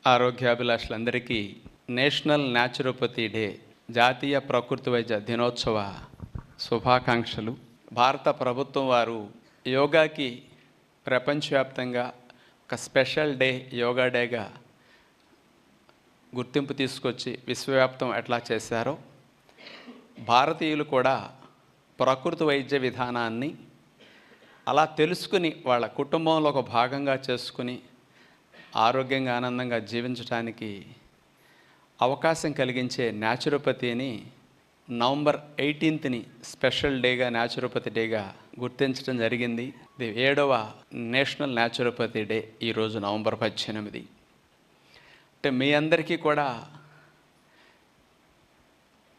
ఆరోగ్యాభిలాషులందరికీ national naturopathy day జాతీయ ప్రకృతి వైద్య దినోత్సవ శుభాకాంక్షలు. భారత ప్రభుత్వం వారు యోగాకి ప్రపంచవ్యాప్తంగా ఒక స్పెషల్ డే, యోగా డేగా గుర్తింపు తీసుకొచ్చి విశ్వవ్యాప్తం ఎట్లా చేశారో భారతీయులు కూడా ప్రకృతి వైద్య విధానాన్ని అలా తెలుసుకుని వాళ్ళ కుటుంబంలో ఒక భాగంగా చేసుకుని ఆరోగ్యంగా ఆనందంగా జీవించడానికి అవకాశం కలిగించే న్యాచురోపతిని నవంబర్ 18ని స్పెషల్ డేగా, న్యాచురోపతి డేగా గుర్తించడం జరిగింది. ఇది 7వ నేషనల్ న్యాచురోపతి డే ఈరోజు నవంబర్ 18. అంటే మీ అందరికీ కూడా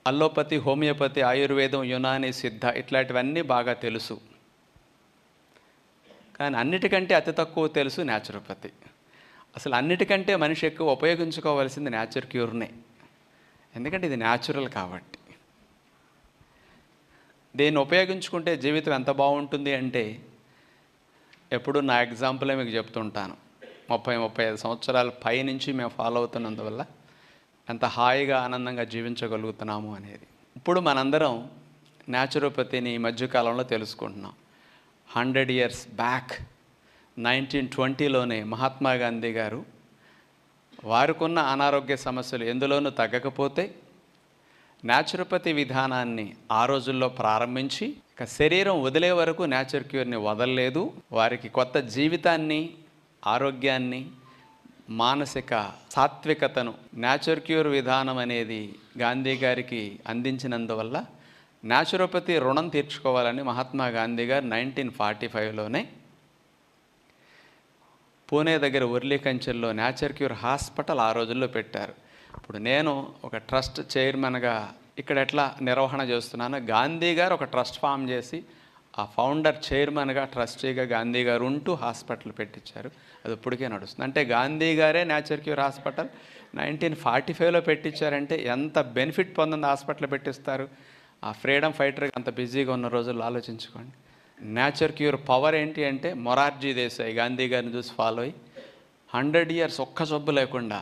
అల్లోపతి, హోమియోపతి, ఆయుర్వేదం, యునాని, సిద్ధ ఇట్లాంటివన్నీ బాగా తెలుసు. కానీ అన్నిటికంటే అతి తక్కువ తెలుసు న్యాచురోపతి. అసలు అన్నిటికంటే మనిషి ఎక్కువ ఉపయోగించుకోవాల్సింది న్యాచురల్ క్యూర్నే. ఎందుకంటే ఇది న్యాచురల్ కాబట్టి. దీన్ని ఉపయోగించుకుంటే జీవితం ఎంత బాగుంటుంది అంటే, ఎప్పుడు నా ఎగ్జాంపులే మీకు చెప్తుంటాను. 30-35 సంవత్సరాల పైనుంచి మేము ఫాలో అవుతున్నందువల్ల ఎంత హాయిగా ఆనందంగా జీవించగలుగుతున్నాము అనేది. ఇప్పుడు మనందరం న్యాచురోపతిని ఈ మధ్యకాలంలో తెలుసుకుంటున్నాం. 100 years బ్యాక్ 1920లోనే మహాత్మా గాంధీ గారు వారికున్న అనారోగ్య సమస్యలు ఎందులోనూ తగ్గకపోతే న్యాచురోపతి విధానాన్ని ఆ రోజుల్లో ప్రారంభించి ఇక శరీరం వదిలే వరకు న్యాచురల్ క్యూర్ని వదలలేదు. వారికి కొత్త జీవితాన్ని, ఆరోగ్యాన్ని, మానసిక సాత్వికతను న్యాచురల్ క్యూర్ విధానం అనేది గాంధీ గారికి అందించినందువల్ల న్యాచురోపతి రుణం తీర్చుకోవాలని మహాత్మా గాంధీ గారు 1945లోనే పూణే దగ్గర ఉర్లికంచెల్లో న్యాచురల్ క్యూర్ హాస్పిటల్ ఆ రోజుల్లో పెట్టారు. ఇప్పుడు నేను ఒక ట్రస్ట్ చైర్మన్గా ఇక్కడ ఎట్లా నిర్వహణ చేస్తున్నానో, గాంధీ గారు ఒక ట్రస్ట్ ఫామ్ చేసి ఆ ఫౌండర్ చైర్మన్గా, ట్రస్టీగా గాంధీ గారు ఉంటూ హాస్పిటల్ పెట్టించారు. అది ఇప్పటికే నడుస్తుంది. అంటే గాంధీ గారే న్యాచురల్ క్యూర్ హాస్పిటల్ 1945లో పెట్టించారంటే ఎంత బెనిఫిట్ పొందింది హాస్పిటల్ పెట్టిస్తారు. ఆ ఫ్రీడమ్ ఫైటర్ అంత బిజీగా ఉన్న రోజుల్లో ఆలోచించుకోండి. న్యాచురల్ క్యూర్ పవర్ ఏంటి అంటే, మొరార్జీ దేశాయ్ గాంధీ గారిని చూసి ఫాలో అయ్యి 100 years ఒక్క జబ్బు లేకుండా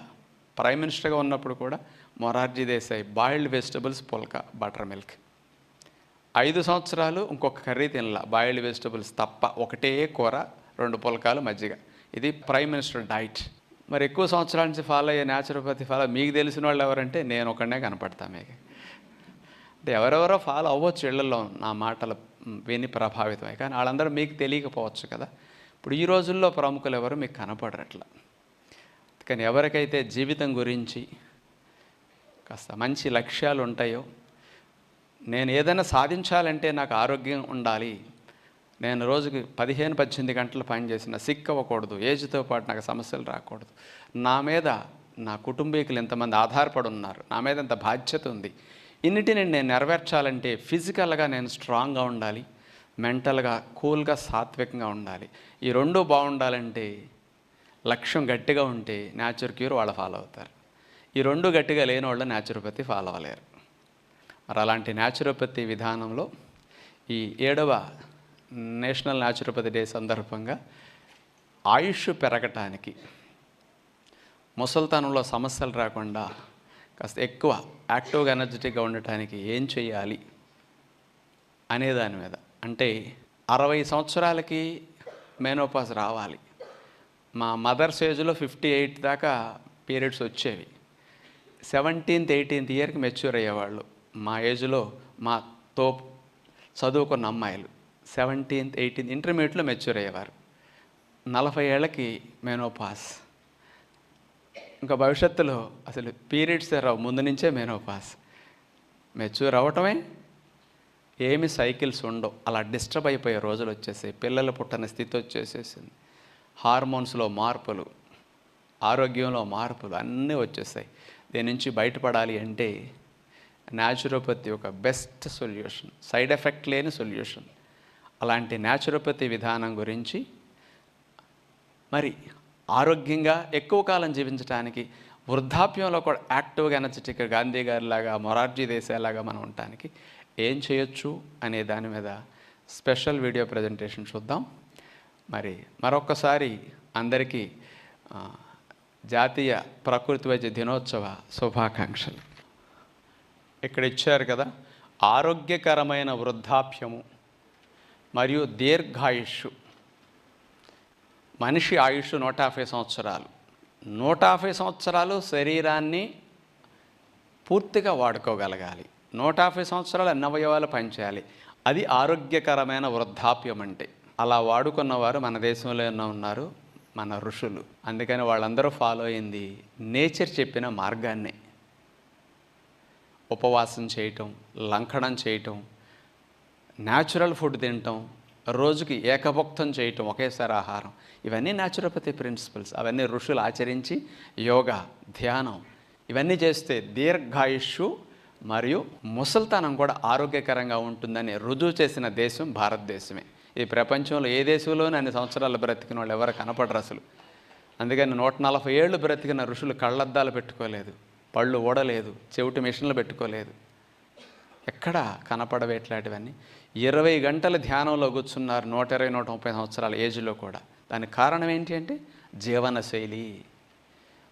ప్రైమ్ మినిస్టర్గా ఉన్నప్పుడు కూడా మొరార్జీ దేశాయ్ బాయిల్డ్ వెజిటబుల్స్, పుల్కా, బటర్ మిల్క్ 5 సంవత్సరాలు ఇంకొక కర్రీ తినలా, బాయిల్డ్ వెజిటబుల్స్ తప్ప, ఒకటే కూర, 2 పుల్కాలు, మజ్జిగ. ఇది ప్రైమ్ మినిస్టర్ డైట్. మరి ఎక్కువ సంవత్సరాల నుంచి ఫాలో అయ్యే న్యాచురోపతి ఫాలో మీకు తెలిసిన వాళ్ళు ఎవరంటే నేను ఒకనే కనపడతా మీకు. అంటే ఎవరెవరో ఫాలో అవ్వచ్చు ఇళ్లలో నా మాటలు విని ప్రభావితమై, కానీ వాళ్ళందరూ మీకు తెలియకపోవచ్చు కదా. ఇప్పుడు ఈ రోజుల్లో ప్రముఖులు ఎవరు మీకు కనపడరు అట్లా. కానీ ఎవరికైతే జీవితం గురించి కాస్త మంచి లక్ష్యాలు ఉంటాయో, నేను ఏదైనా సాధించాలంటే నాకు ఆరోగ్యం ఉండాలి, నేను రోజుకి 15-18 గంటలు పనిచేసిన సిక్ అవ్వకూడదు, ఏజ్తో పాటు నాకు సమస్యలు రాకూడదు, నా మీద నా కుటుంబీకులు ఎంతమంది ఆధారపడి ఉన్నారు, నా మీద ఎంత బాధ్యత ఉంది, ఇన్నిటిని నేను నెరవేర్చాలంటే ఫిజికల్గా నేను స్ట్రాంగ్గా ఉండాలి, మెంటల్గా కూల్గా సాత్వికంగా ఉండాలి. ఈ రెండు బాగుండాలంటే లక్ష్యం గట్టిగా ఉంటే న్యాచురల్ క్యూర్ వాళ్ళు ఫాలో అవుతారు. ఈ రెండు గట్టిగా లేని వాళ్ళు న్యాచురోపతి ఫాలో అవ్వలేరు. మరి అలాంటి న్యాచురోపతి విధానంలో ఈ 7వ నేషనల్ న్యాచురోపతి డే సందర్భంగా ఆయుష్ పెరగటానికి, ముసలితనంలో సమస్యలు రాకుండా కాస్త ఎక్కువ యాక్టివ్గా ఎనర్జెటిక్గా ఉండటానికి ఏం చేయాలి అనే దాని మీద, అంటే 60 సంవత్సరాలకి మెనోపాజ్ రావాలి. మా మదర్స్ ఏజ్లో 58 దాకా పీరియడ్స్ వచ్చేవి. 17th 18th ఇయర్కి మెచ్యూర్ అయ్యేవాళ్ళు. మా ఏజ్లో మాతో చదువుకున్న అమ్మాయిలు 17th 18th ఇంటర్మీడియట్లో మెచ్యూర్ అయ్యేవారు. 40 ఏళ్ళకి మెనోపాస్. ఇంకా భవిష్యత్తులో అసలు పీరియడ్స్ రావు, ముందు నుంచే మెనోపాస్. మెచ్యూర్ అవ్వటమే, ఏమి సైకిల్స్ ఉండవు, అలా డిస్టర్బ్ అయిపోయే రోజులు వచ్చేసాయి. పిల్లలు పుట్టని స్థితి వచ్చేసేసింది. హార్మోన్స్లో మార్పులు, ఆరోగ్యంలో మార్పులు అన్నీ వచ్చేసాయి. దీని నుంచి బయటపడాలి అంటే న్యాచురోపతి ఒక బెస్ట్ సొల్యూషన్, సైడ్ ఎఫెక్ట్ లేని సొల్యూషన్. అలాంటి న్యాచురోపతి విధానం గురించి, మరి ఆరోగ్యంగా ఎక్కువ కాలం జీవించడానికి, వృద్ధాప్యంలో కూడా యాక్టివ్గా ఎనర్జెటిక్గా గాంధీ గారిలాగా, మొరార్జీ దేశాయ్ మనం ఉండటానికి ఏం చేయొచ్చు అనే దాని మీద స్పెషల్ వీడియో ప్రజెంటేషన్ చూద్దాం. మరి మరొక్కసారి అందరికీ జాతీయ ప్రకృతి వైద్య దినోత్సవ శుభాకాంక్షలు. ఇక్కడ ఇచ్చారు కదా, ఆరోగ్యకరమైన వృద్ధాప్యము మరియు దీర్ఘాయుష్షు. మనిషి ఆయుష్ 150 సంవత్సరాలు. 150 సంవత్సరాలు శరీరాన్ని పూర్తిగా వాడుకోగలగాలి. 150 సంవత్సరాలు అన్ని అవయవాలు పనిచేయాలి. అది ఆరోగ్యకరమైన వృద్ధాప్యం అంటే. అలా వాడుకున్నవారు మన దేశంలో ఉన్నారు, మన ఋషులు. అందుకని వాళ్ళందరూ ఫాలో అయింది నేచర్ చెప్పిన మార్గాన్నే. ఉపవాసం చేయటం, లంకణం చేయటం, న్యాచురల్ ఫుడ్ తినటం, రోజుకి ఏకభుక్తం చేయటం, ఒకేసారి ఆహారం. ఇవన్నీ న్యాచురోపతి ప్రిన్సిపల్స్. అవన్నీ ఋషులు ఆచరించి యోగా, ధ్యానం ఇవన్నీ చేస్తే దీర్ఘాయుష్షు మరియు ముసల్తనం కూడా ఆరోగ్యకరంగా ఉంటుందని రుజువు చేసిన దేశం భారతదేశమే. ఈ ప్రపంచంలో ఏ దేశంలోనూ అన్ని సంవత్సరాలు బ్రతికిన వాళ్ళు ఎవరు కనపడరు అసలు. అందుకని 140 ఏళ్ళు బ్రతికిన ఋషులు కళ్ళద్దాలు పెట్టుకోలేదు, పళ్ళు ఊడలేదు, చెవిటి మిషన్లు పెట్టుకోలేదు. ఎక్కడ కనపడవే ఇట్లాంటివన్నీ. 20 గంటల ధ్యానంలో కూర్చున్నారు 120, 130 సంవత్సరాల ఏజ్లో కూడా. దానికి కారణం ఏంటి అంటే జీవనశైలి.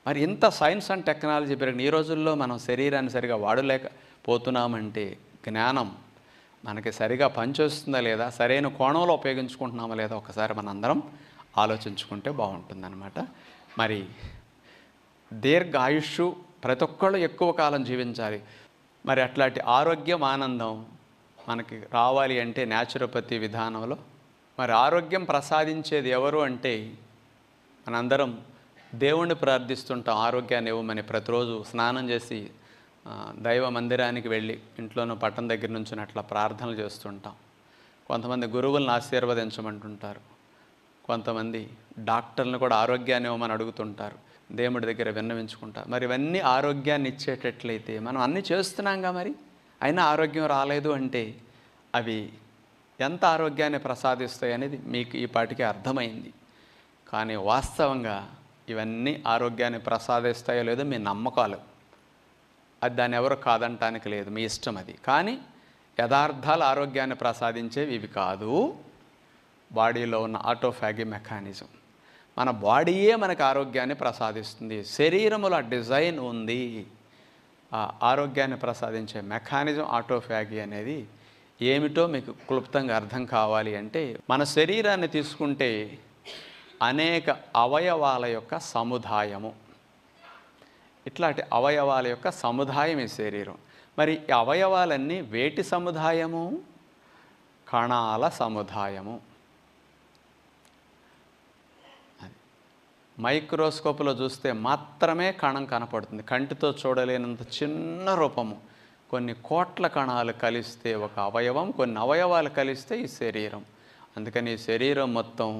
మరి ఇంత సైన్స్ అండ్ టెక్నాలజీ పెరిగిన ఈ రోజుల్లో మనం శరీరాన్ని సరిగా వాడలేకపోతున్నామంటే జ్ఞానం మనకి సరిగా పనిచేస్తుందా లేదా, సరైన కోణంలో ఉపయోగించుకుంటున్నామా లేదా ఒకసారి మనందరం ఆలోచించుకుంటే బాగుంటుందన్నమాట. మరి దీర్ఘాయుష్షు, ప్రతి ఒక్కళ్ళు ఎక్కువ కాలం జీవించాలి. మరి అట్లాంటి ఆరోగ్యం, ఆనందం మనకి రావాలి అంటే న్యాచురోపతి విధానంలో మరి ఆరోగ్యం ప్రసాదించేది ఎవరు అంటే మనందరం దేవుణ్ణి ప్రార్థిస్తుంటాం ఆరోగ్యాన్ని ఇవ్వమని. ప్రతిరోజు స్నానం చేసి దైవ మందిరానికి వెళ్ళి ఇంట్లోనూ పట్టం దగ్గర నుంచి అట్లా ప్రార్థనలు చేస్తుంటాం. కొంతమంది గురువులను ఆశీర్వదించమంటుంటారు, కొంతమంది డాక్టర్లను కూడా ఆరోగ్యాన్ని ఇవ్వమని అడుగుతుంటారు, దేవుడి దగ్గర విన్నవించుకుంటారు. మరి ఇవన్నీ ఆరోగ్యాన్ని ఇచ్చేటట్లయితే మనం అన్నీ చేస్తున్నాంగా, మరి అయినా ఆరోగ్యం రాలేదు అంటే అవి ఎంత ఆరోగ్యాన్ని ప్రసాదిస్తాయి అనేది మీకు ఈ పాటికి అర్థమైంది. కానీ వాస్తవంగా ఇవన్నీ ఆరోగ్యాన్ని ప్రసాదిస్తాయో లేదో మీ నమ్మకాలు. అది దాన్ని ఎవరు కాదంటానికి లేదు, మీ ఇష్టం అది. కానీ యథార్థాలు ఆరోగ్యాన్ని ప్రసాదించేవి ఇవి కాదు. బాడీలో ఉన్న ఆటోఫాగి మెకానిజం, మన బాడీయే మనకు ఆరోగ్యాన్ని ప్రసాదిస్తుంది. శరీరములో డిజైన్ ఉంది. ఆ ఆరోగ్యాన్ని ప్రసాదించే మెకానిజం ఆటోఫాగి అనేది ఏమిటో మీకు క్లుప్తంగా అర్థం కావాలి అంటే, మన శరీరాన్ని తీసుకుంటే అనేక అవయవాల యొక్క సముదాయము. ఇట్లాంటి అవయవాల యొక్క సముదాయం ఈ శరీరం. మరి ఈ అవయవాలన్నీ వేటి సముదాయము? కణాల సముదాయము. మైక్రోస్కోప్లో చూస్తే మాత్రమే కణం కనపడుతుంది. కంటితో చూడలేనంత చిన్న రూపము. కొన్ని కోట్ల కణాలు కలిస్తే ఒక అవయవం, కొన్ని అవయవాలు కలిస్తే ఈ శరీరం. అందుకని ఈ శరీరం మొత్తం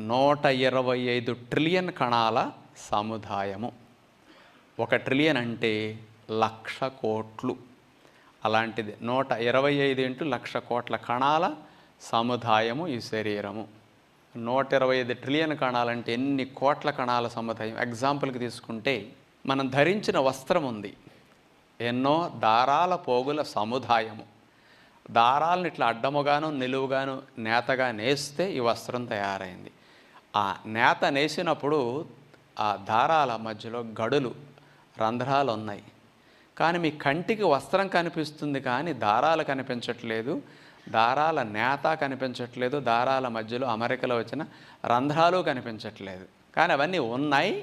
125 ట్రిలియన్ కణాల సముదాయము. 1 ట్రిలియన్ అంటే 1,00,000 కోట్లు. అలాంటిది 125 × 1,00,000 కోట్ల కణాల సముదాయము ఈ శరీరము. 125 ట్రిలియన్ కణాలంటే ఎన్ని కోట్ల కణాల సముదాయం. ఎగ్జాంపుల్కి తీసుకుంటే మనం ధరించిన వస్త్రం ఉంది, ఎన్నో దారాల పోగుల సముదాయము. దారాలను ఇట్లా అడ్డముగాను నిలువుగాను నేతగా నేస్తే ఈ వస్త్రం తయారైంది. ఆ నేత నేసినప్పుడు ఆ దారాల మధ్యలో గడులు, రంధ్రాలు ఉన్నాయి. కానీ మీ కంటికి వస్త్రం కనిపిస్తుంది కానీ దారాలు కనిపించట్లేదు, దారాల నేత కనిపించట్లేదు, దారాల మధ్యలో అమరికలో వచ్చిన రంధ్రాలు కనిపించట్లేదు. కానీ అవన్నీ ఉన్నాయి,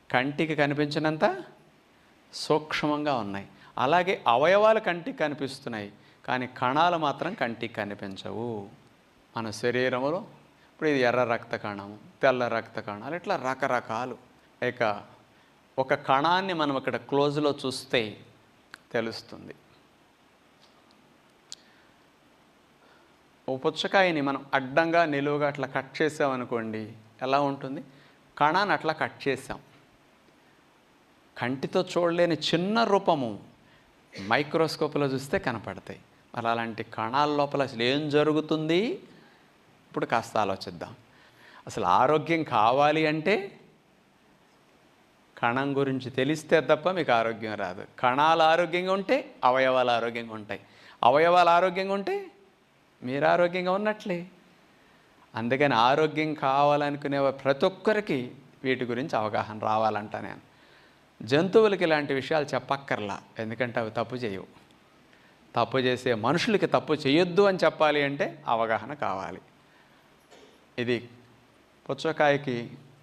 కంటికి కనిపించినంత సూక్ష్మంగా ఉన్నాయి. అలాగే అవయవాలు కంటికి కనిపిస్తున్నాయి కానీ కణాలు మాత్రం కంటికి కనిపించవు. మన శరీరంలో ఇప్పుడు ఇది ఎర్ర రక్త కణము, తెల్ల రక్త కణాలు, ఇట్లా రకరకాలు. ఇక ఒక కణాన్ని మనం ఇక్కడ క్లోజ్లో చూస్తే తెలుస్తుంది. ఒక పుచ్చకాయని మనం అడ్డంగా నిలువుగా అట్లా కట్ చేసామనుకోండి, ఎలా ఉంటుంది? కణాన్ని అట్లా కట్ చేసాం. కంటితో చూడలేని చిన్న రూపము మైక్రోస్కోప్లో చూస్తే కనపడతాయి. మరి అలాంటి కణాల లోపల అసలు ఏం జరుగుతుంది? ఇప్పుడు కాస్త ఆలోచిద్దాం. అసలు ఆరోగ్యం కావాలి అంటే కణం గురించి తెలిస్తే తప్ప మీకు ఆరోగ్యం రాదు. కణాలు ఆరోగ్యంగా ఉంటే అవయవాలు ఆరోగ్యంగా ఉంటాయి, అవయవాలు ఆరోగ్యంగా ఉంటే మీరు ఆరోగ్యంగా ఉన్నట్లే. అందుకని ఆరోగ్యం కావాలనుకునే ప్రతి ఒక్కరికి వీటి గురించి అవగాహన రావాలంట నేను. జంతువులకి ఇలాంటి విషయాలు చెప్పక్కర్లా, ఎందుకంటే అవి తప్పు చేయవు. తప్పు చేసే మనుషులకి తప్పు చేయొద్దు అని చెప్పాలి అంటే అవగాహన కావాలి. ఇది పుచ్చకాయకి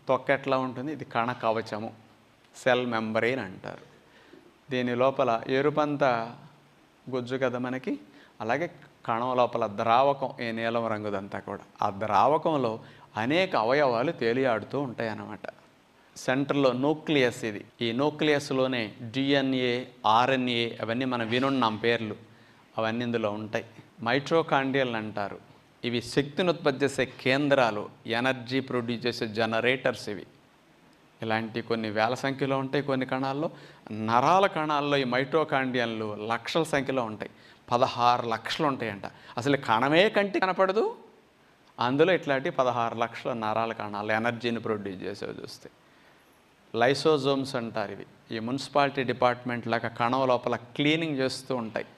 తొక్క ఎట్లా ఉంటుంది, ఇది కణ కవచము, సెల్ మెంబ్రెయిన్ అంటారు. దీని లోపల ఎరుపంతా గుజ్జు కదా మనకి, అలాగే కణం లోపల ద్రావకం, ఈ నీలం రంగుదంతా కూడా, ఆ ద్రావకంలో అనేక అవయవాలు తేలియాడుతూ ఉంటాయి అన్నమాట. సెంటర్లో న్యూక్లియస్ ఇది. ఈ న్యూక్లియస్లోనే డిఎన్ఏ, ఆర్ఎన్ఏ అవన్నీ మనం వినున్నాం పేర్లు, అవన్నీ ఇందులో ఉంటాయి. మైట్రోకాండ్రియల్ అంటారు. ఇవి శక్తిని ఉత్పత్తి చేసే కేంద్రాలు, ఎనర్జీ ప్రొడ్యూస్ చేసే జనరేటర్స్ ఇవి. ఇలాంటి కొన్ని వేల సంఖ్యలో ఉంటాయి కొన్ని కణాల్లో. నరాల కణాల్లో ఈ మైట్రోకాండ్రియన్లు లక్షల సంఖ్యలో ఉంటాయి, 16 లక్షలు ఉంటాయంట. అసలు కణమే కంటికి కనపడదు, అందులో ఇట్లాంటి 16 లక్షల నరాల కణాలు ఎనర్జీని ప్రొడ్యూస్ చేసేవి చూస్తే. లైసోజోమ్స్ అంటారు ఇవి. ఈ మున్సిపాలిటీ డిపార్ట్మెంట్ లాగా కణం లోపల క్లీనింగ్ చేస్తూ ఉంటాయి.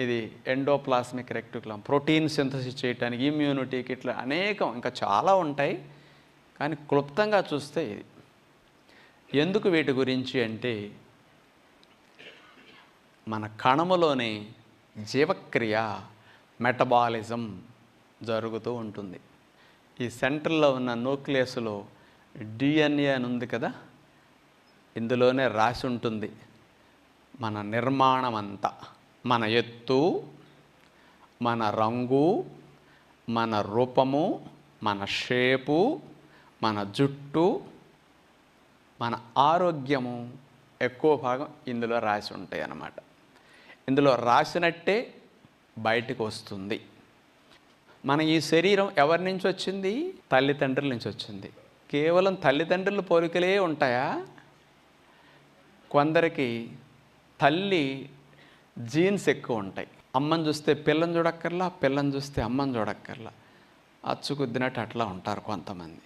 ఇది ఎండోప్లాస్మిక్ రెక్టిక్యులం, ప్రోటీన్ సింథసిస్ చేయడానికి, ఇమ్యూనిటీకి, ఇట్లా అనేకం ఇంకా చాలా ఉంటాయి. కానీ క్లుప్తంగా చూస్తే ఇది. ఎందుకు వీటి గురించి అంటే, మన కణములోని జీవక్రియ, మెటబాలిజం జరుగుతూ ఉంటుంది. ఈ సెంటర్లో ఉన్న న్యూక్లియస్లో డిఎన్ఏ అని ఉంది కదా, ఇందులోనే రాసి ఉంటుంది మన నిర్మాణం అంతా. మన ఎత్తు, మన రంగు, మన రూపము, మన షేపు, మన జుట్టు, మన ఆరోగ్యము ఎక్కువ భాగం ఇందులో రాసి ఉంటాయి అన్నమాట. ఇందులో రాసినట్టే బయటకు వస్తుంది. మన ఈ శరీరం ఎవరి నుంచి వచ్చింది? తల్లిదండ్రుల నుంచి వచ్చింది. కేవలం తల్లిదండ్రుల పోలికలే ఉంటాయా? కొందరికి తల్లి జీన్స్ ఎక్కువ ఉంటాయి. అమ్మని చూస్తే పిల్లని చూడక్కర్లా, పిల్లని చూస్తే అమ్మని చూడక్కర్లా, అచ్చుకుద్దినట్టు అట్లా ఉంటారు కొంతమంది.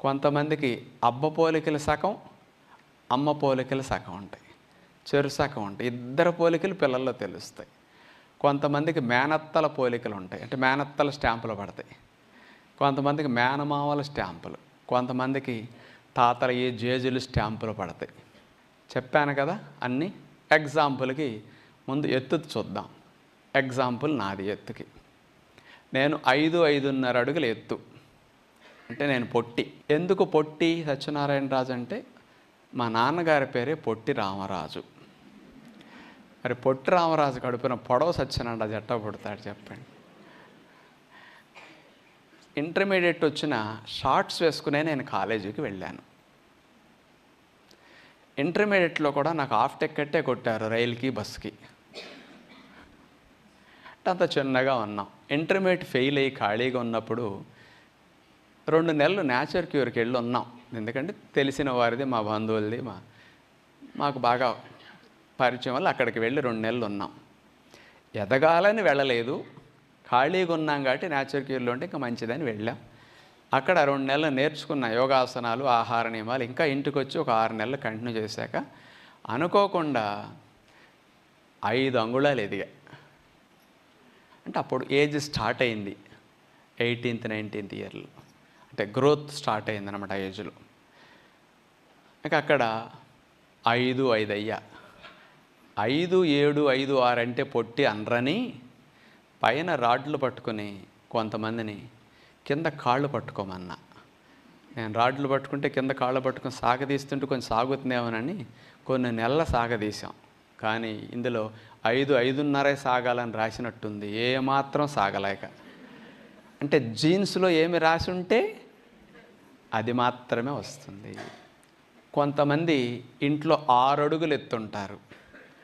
కొంతమందికి అబ్బ పోలికలు సగం, అమ్మ పోలికలు సగం ఉంటాయి, చెరు సగం ఉంటాయి. ఇద్దరు పోలికలు పిల్లల్లో తెలుస్తాయి. కొంతమందికి మేనత్తల పోలికలు ఉంటాయి, అంటే మేనత్తల స్టాంపులు పడతాయి. కొంతమందికి మేనమామల స్టాంపులు, కొంతమందికి తాతల ఈ జేజులు స్టాంపులు పడతాయి. చెప్పాను కదా అన్నీ. ఎగ్జాంపుల్కి ముందు ఎత్తు చూద్దాం. ఎగ్జాంపుల్ నాది ఎత్తుకి. నేను 5-5.5 అడుగుల ఎత్తు, అంటే నేను పొట్టి. ఎందుకు పొట్టి సత్యనారాయణ రాజు అంటే, మా నాన్నగారి పేరే పొట్టి రామరాజు. మరి పొట్టి రామరాజు కడుపున పొడవ సత్యనారాయణ రాజు ఎట్టా పుడతాడు చెప్పండి? ఇంటర్మీడియట్ వచ్చిన షార్ట్స్ వేసుకునే నేను కాలేజీకి వెళ్ళాను. ఇంటర్మీడియట్లో కూడా నాకు హాఫ్ టికెట్టే కొట్టారు రైలుకి బస్కి. అంత చిన్నగా ఉన్నాం. ఇంటర్మీడియట్ ఫెయిల్ అయ్యి ఖాళీగా ఉన్నప్పుడు 2 నెలలు నేచర్ క్యూర్కి వెళ్ళి ఉన్నాం. ఎందుకంటే తెలిసిన వారిది, మా బంధువులది, మాకు బాగా పరిచయం వల్ల అక్కడికి వెళ్ళి 2 నెలలు ఉన్నాం. ఎదగాలని వెళ్ళలేదు, ఖాళీగా ఉన్నాం కాబట్టి నేచర్ క్యూర్లో ఉంటే ఇంకా మంచిదని వెళ్ళాం. అక్కడ 2 నెలలు నేర్చుకున్న యోగాసనాలు, ఆహార నియమాలు. ఇంకా ఇంటికి వచ్చి ఒక 6 నెలలు కంటిన్యూ చేశాక అనుకోకుండా 5 అంగుళాలు ఎదిగా. అంటే అప్పుడు ఏజ్ స్టార్ట్ అయింది, 18th 19th ఇయర్లో, అంటే గ్రోత్ స్టార్ట్ అయింది అన్నమాట ఏజ్లో. ఇక అక్కడ 5-5 అయ్యా. 5-7, 5-6 అంటే పొట్టి అనరని పైన రాడ్లు పట్టుకుని కొంతమందిని కింద కాళ్ళు పట్టుకోమన్నా. నేను రాడ్లు పట్టుకుంటే కింద కాళ్ళు పట్టుకొని సాగదీస్తుంటే కొంచెం సాగుతుందేమోనని కొన్ని నెలల సాగదీశాం. కానీ ఇందులో 5-5.5 సాగాలని రాసినట్టుంది, ఏమాత్రం సాగలేక. అంటే జీన్స్లో ఏమి రాసి ఉంటే అది మాత్రమే వస్తుంది. కొంతమంది ఇంట్లో 6 అడుగులు ఎత్తుంటారు,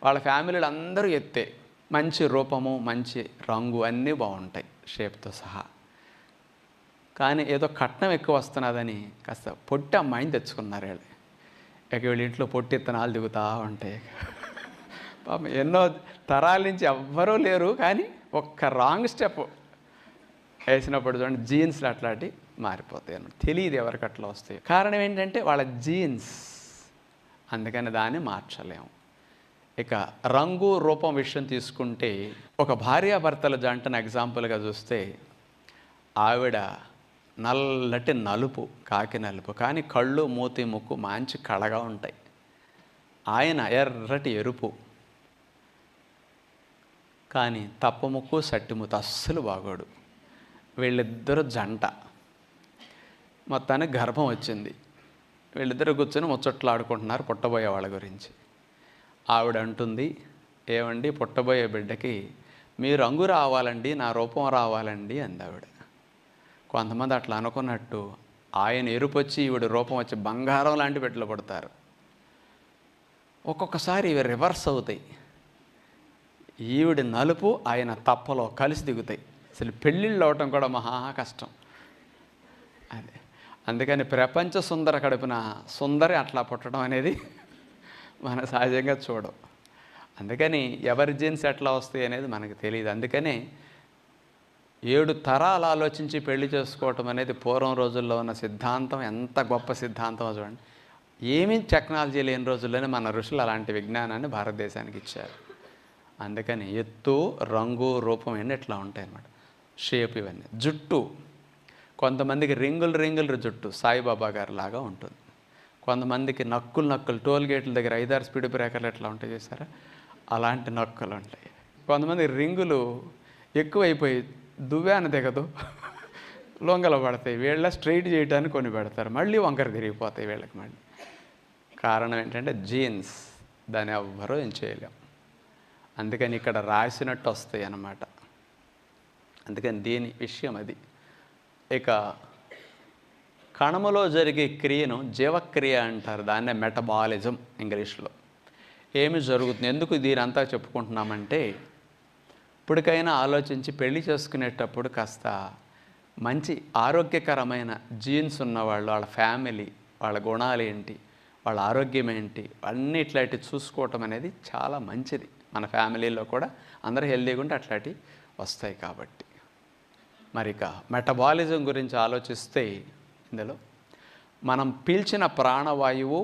వాళ్ళ ఫ్యామిలీలు అందరూ ఎత్తే, మంచి రూపము, మంచి రంగు అన్నీ బాగుంటాయి షేప్తో సహా. కానీ ఏదో కట్నం ఎక్కువ వస్తున్నదని కాస్త పొట్టి అమ్మాయిని తెచ్చుకున్నారు వీళ్ళు. ఇక వీళ్ళ ఇంట్లో పొట్టి ఇత్తనాలు దిగుతూ ఉంటాయి. పాపం ఎన్నో తరాల నుంచి ఎవ్వరూ లేరు, కానీ ఒక్క రాంగ్ స్టెప్ వేసినప్పుడు చూడండి జీన్స్లు అట్లాంటి మారిపోతాయి అన్నమాట. తెలియదు ఎవరికి అట్లా వస్తాయి. కారణం ఏంటంటే వాళ్ళ జీన్స్, అందుకని దాన్ని మార్చలేము. ఇక రంగు రూపం విషయం తీసుకుంటే, ఒక భార్యాభర్తల జంటను ఎగ్జాంపుల్గా చూస్తే, ఆవిడ నల్లటి నలుపు, కాకి నలుపు, కానీ కళ్ళు మూతి ముక్కు మంచి కళగా ఉంటాయి. ఆయన ఎర్రటి ఎరుపు, కానీ తప్ప ముక్కు సట్టిముత అస్సలు బాగోడు. వీళ్ళిద్దరూ జంట. మొత్తానికి గర్భం వచ్చింది. వీళ్ళిద్దరూ కూర్చొని ముచ్చట్లు ఆడుకుంటున్నారు పుట్టబోయే వాళ్ళ గురించి. ఆవిడ అంటుంది, ఏమండి పుట్టబోయే బిడ్డకి మీ రంగు రావాలండి, నా రూపం రావాలండి అంది ఆవిడ. కొంతమంది అట్లా అనుకున్నట్టు ఆయన ఎరుపు వచ్చి ఈవిడ రూపం వచ్చి బంగారం లాంటి బిడ్డలు పడతారు. ఒక్కొక్కసారి ఇవి రివర్స్ అవుతాయి. ఈవిడ నలుపు ఆయన తప్పలో కలిసి దిగుతాయి. అసలు పెళ్ళిళ్ళు అవటం కూడా మహా కష్టం. అదే అందుకని ప్రపంచ సుందర కడుపున సుందరి అట్లా పుట్టడం అనేది మన సహజంగా చూడం. అందుకని ఎవరి జీన్స్ ఎట్లా వస్తాయి అనేది మనకు తెలియదు. అందుకనే 7 తరాలు ఆలోచించి పెళ్లి చేసుకోవటం అనేది పూర్వం రోజుల్లో ఉన్న సిద్ధాంతం ఎంత గొప్ప సిద్ధాంతం చూడండి. ఏమీ టెక్నాలజీ లేని రోజుల్లోనే మన ఋషులు అలాంటి విజ్ఞానాన్ని భారతదేశానికి ఇచ్చారు. అందుకని ఎత్తు, రంగు, రూపం ఇవన్నీ ఇట్లా ఉంటాయి అన్నమాట. షేప్ ఇవన్నీ. జుట్టు కొంతమందికి రింగులు జుట్టు సాయిబాబా గారి లాగా ఉంటుంది. కొంతమందికి నక్కులు టోల్గేట్ల దగ్గర 5-6 స్పీడ్ బ్రేకర్లు ఎట్లా ఉంటాయి చూసారా, అలాంటి నక్కులు ఉంటాయి. కొంతమంది రింగులు ఎక్కువైపోయి దువ్వాన దిగదు, లొంగలు పడతాయి. వీళ్ళ స్ట్రైట్ చేయడానికి కొన్ని పెడతారు, మళ్ళీ వంకర తిరిగిపోతాయి వీళ్ళకి. మళ్ళీ కారణం ఏంటంటే జీన్స్. దాన్ని ఎవ్వరూ ఏం చేయలేం. అందుకని ఇక్కడ రాసినట్టు వస్తాయి అన్నమాట. అందుకని దీని విషయం అది. ఇక కణములో జరిగే క్రియను జీవక్రియ అంటారు. దాన్నే మెటబాలిజం ఇంగ్లీష్లో. ఏమి జరుగుతుంది, ఎందుకు దీనంతా చెప్పుకుంటున్నామంటే, ఇప్పటికైనా ఆలోచించి పెళ్లి చేసుకునేటప్పుడు కాస్త మంచి ఆరోగ్యకరమైన జీన్స్ ఉన్నవాళ్ళు, వాళ్ళ ఫ్యామిలీ, వాళ్ళ గుణాలు ఏంటి, వాళ్ళ ఆరోగ్యం ఏంటి, అన్నీ ఇట్లాంటివి చూసుకోవటం అనేది చాలా మంచిది. మన ఫ్యామిలీలో కూడా అందరూ హెల్దీగా ఉంటే అట్లాంటివి వస్తాయి కాబట్టి. మరి ఇక మెటబాలిజం గురించి ఆలోచిస్తే, ఇందులో మనం పీల్చిన ప్రాణవాయువు,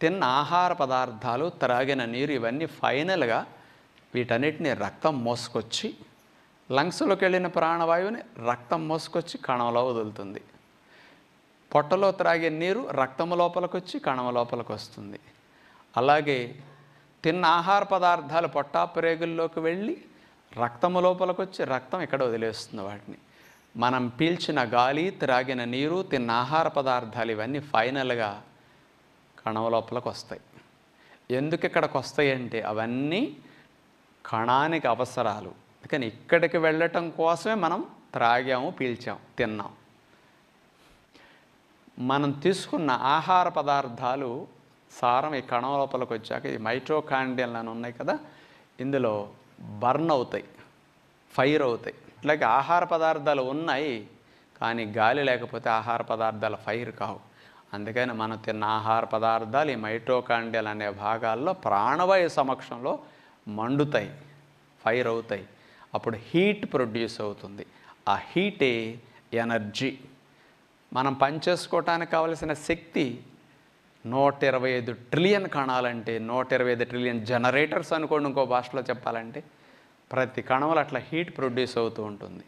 తిన్న ఆహార పదార్థాలు, త్రాగిన నీరు, ఇవన్నీ ఫైనల్గా వీటన్నిటిని రక్తం మోసుకొచ్చి, లంగ్స్లోకి వెళ్ళిన ప్రాణవాయువుని రక్తం మోసుకొచ్చి కణంలో వదులుతుంది. పొట్టలో త్రాగే నీరు రక్తం లోపలికి వచ్చి కణం లోపలికి వస్తుంది. అలాగే తిన్న ఆహార పదార్థాలు పొట్టాప్రేగుల్లోకి వెళ్ళి రక్తము లోపలికి వచ్చి రక్తం ఇక్కడ వదిలేస్తుంది వాటిని. మనం పీల్చిన గాలి, త్రాగిన నీరు, తిన్న ఆహార పదార్థాలు ఇవన్నీ ఫైనల్గా కణం లోపలికి వస్తాయి. ఎందుకు ఇక్కడికి వస్తాయి అంటే, అవన్నీ కణానికి అవసరాలు. అందుకని ఇక్కడికి వెళ్ళటం కోసమే మనం త్రాగాము, పీల్చాము, తిన్నాం. మనం తీసుకున్న ఆహార పదార్థాలు సారం ఈ కణం లోపలికి వచ్చాక ఈ మైటోకాండ్రియాలు అని ఉన్నాయి కదా, ఇందులో బర్న్ అవుతాయి, ఫైర్ అవుతాయి. ఇట్లాగే ఆహార పదార్థాలు ఉన్నాయి, కానీ గాలి లేకపోతే ఆహార పదార్థాలు ఫైర్ కావు. అందుకని మనం తిన్న ఆహార పదార్థాలు ఈ మైటోకాండ్రియాలు అనే భాగాల్లో ప్రాణవాయు సమక్షంలో మండుతాయి, ఫైర్ అవుతాయి. అప్పుడు హీట్ ప్రొడ్యూస్ అవుతుంది. ఆ హీటే ఎనర్జీ. మనం పనిచేసుకోవటానికి కావలసిన శక్తి 125 ట్రిలియన్ కణాలంటే 125 ట్రిలియన్ జనరేటర్స్ అనుకోండి. ఇంకో భాషలో చెప్పాలంటే ప్రతి కణంలో అట్లా హీట్ ప్రొడ్యూస్ అవుతూ ఉంటుంది.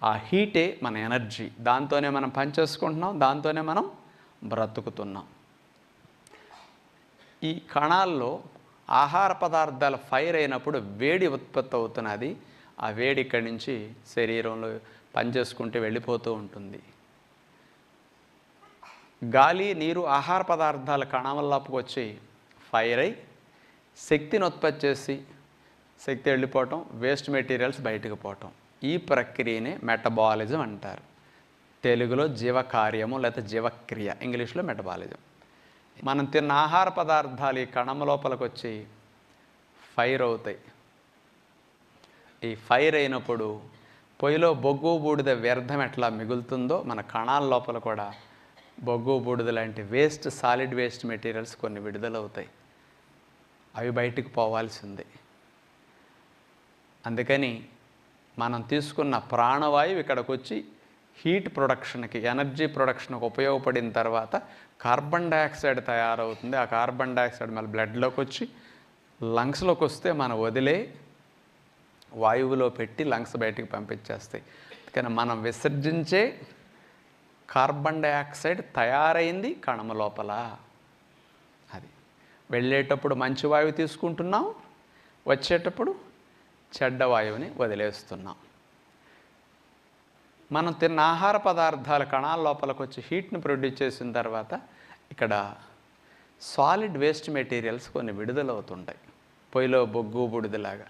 ఆ హీటే మన ఎనర్జీ. దాంతోనే మనం పనిచేసుకుంటున్నాం, దాంతోనే మనం బ్రతుకుతున్నాం. ఈ కణాల్లో ఆహార పదార్థాలు ఫైర్ అయినప్పుడు వేడి ఉత్పత్తి అవుతున్నది. ఆ వేడి ఇక్కడి నుంచి శరీరంలో పనిచేసుకుంటూ వెళ్ళిపోతూ ఉంటుంది. గాలి, నీరు, ఆహార పదార్థాల కణాలలోకి వచ్చి ఫైర్ అయి శక్తిని ఉత్పత్తి చేసి శక్తి వెళ్ళిపోవటం, వేస్ట్ మెటీరియల్స్ బయటకు పోవటం. ఈ ప్రక్రియనే మెటబాలిజం అంటారు. తెలుగులో జీవకార్యము లేదా జీవక్రియ, ఇంగ్లీష్లో మెటబాలిజం. మనం తిన్న ఆహార పదార్థాలు ఈ కణం లోపలికి వచ్చి ఫైర్ అవుతాయి. ఈ ఫైర్ అయినప్పుడు పొయ్యిలో బొగ్గు బూడిద వ్యర్థం ఎట్లా మిగులుతుందో, మన కణాల లోపల కూడా బొగ్గు బూడిద లాంటి వేస్ట్, సాలిడ్ వేస్ట్ మెటీరియల్స్ కొన్ని విడుదలవుతాయి. అవి బయటికి పోవాల్సిందే. అందుకని మనం తీసుకున్న ప్రాణవాయువు ఇక్కడికి వచ్చి హీట్ ప్రొడక్షన్కి, ఎనర్జీ ప్రొడక్షన్కి ఉపయోగపడిన తర్వాత కార్బన్ డైఆక్సైడ్ తయారవుతుంది. ఆ కార్బన్ డైఆక్సైడ్ మళ్ళీ బ్లడ్లోకి వచ్చి లంగ్స్లోకి వస్తే మనం వదిలే వాయువులో పెట్టి లంగ్స్ బయటికి పంపించేస్తాయి. కానీ మనం విసర్జించే కార్బన్ డయాక్సైడ్ తయారైంది కణము లోపల. అది వెళ్ళేటప్పుడు మంచి వాయువు తీసుకుంటున్నాం, వచ్చేటప్పుడు చెడ్డ వాయువుని వదిలేస్తున్నాం. మనం తిన్న ఆహార పదార్థాలు కణాల లోపలికి వచ్చి హీట్ని ప్రొడ్యూస్ చేసిన తర్వాత ఇక్కడ సాలిడ్ వేస్ట్ మెటీరియల్స్ కొన్ని విడుదలవుతుంటాయి. పొయ్యిలో బొగ్గు బుడిదలాగా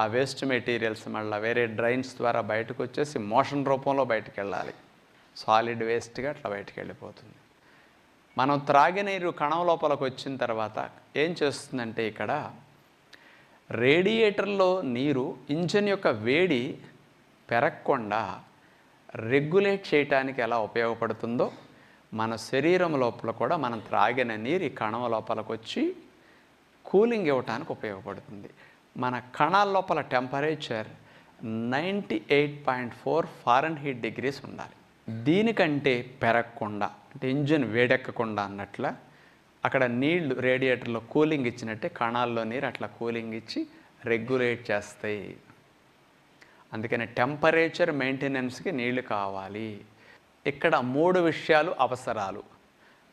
ఆ వేస్ట్ మెటీరియల్స్ మళ్ళీ వేరే డ్రైన్స్ ద్వారా బయటకు వచ్చేసి మోషన్ రూపంలో బయటకు వెళ్ళాలి. సాలిడ్ వేస్ట్గా అట్లా బయటకు వెళ్ళిపోతుంది. మనం త్రాగిన నీరు కణం లోపలికి వచ్చిన తర్వాత ఏం చేస్తుందంటే ఇక్కడ రేడియేటర్లో నీరు ఇంజిన్ యొక్క వేడి పెరగకుండా రెగ్యులేట్ చేయడానికి ఎలా ఉపయోగపడుతుందో మన శరీరం లోపల కూడా మనం త్రాగిన నీరు ఈ కణం లోపలికి వచ్చి కూలింగ్ ఇవ్వడానికి ఉపయోగపడుతుంది. మన కణాల లోపల టెంపరేచర్ 98.4 ఫారెన్హీట్ డిగ్రీస్ ఉండాలి. దీనికంటే పెరగకుండా అంటే ఇంజిన్ వేడెక్కకుండా అన్నట్ల అక్కడ నీళ్లు రేడియేటర్లో కూలింగ్ ఇచ్చినట్టే కణాల్లో నీరు అట్లా కూలింగ్ ఇచ్చి రెగ్యులేట్ చేస్తాయి. అందుకని టెంపరేచర్ మెయింటెనెన్స్కి నీళ్లు కావాలి. ఇక్కడ 3 విషయాలు అవసరాలు: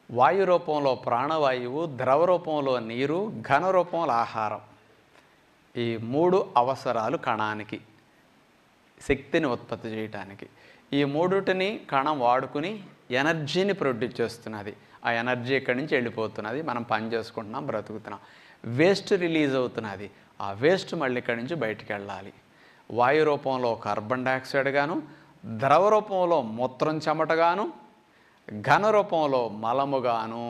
వాయు రూపంలో ప్రాణవాయువు, ద్రవ రూపంలో నీరు, ఘన రూపంలో ఆహారం. ఈ 3 అవసరాలు కణానికి శక్తిని ఉత్పత్తి చేయడానికి. ఈ 3టిని కణం వాడుకుని ఎనర్జీని ప్రొడ్యూస్ చేస్తున్నది. ఆ ఎనర్జీ ఇక్కడి నుంచి వెళ్ళిపోతున్నది, మనం పని చేసుకుంటున్నాం, బ్రతుకుతున్నాం. వేస్ట్ రిలీజ్ అవుతున్నది, ఆ వేస్ట్ మళ్ళీ ఇక్కడి నుంచి బయటికి వెళ్ళాలి. వాయు రూపంలో కార్బన్ డయాక్సైడ్ గాను, ద్రవ రూపంలో మూత్రం చెమటగాను, ఘన రూపంలో మలముగాను,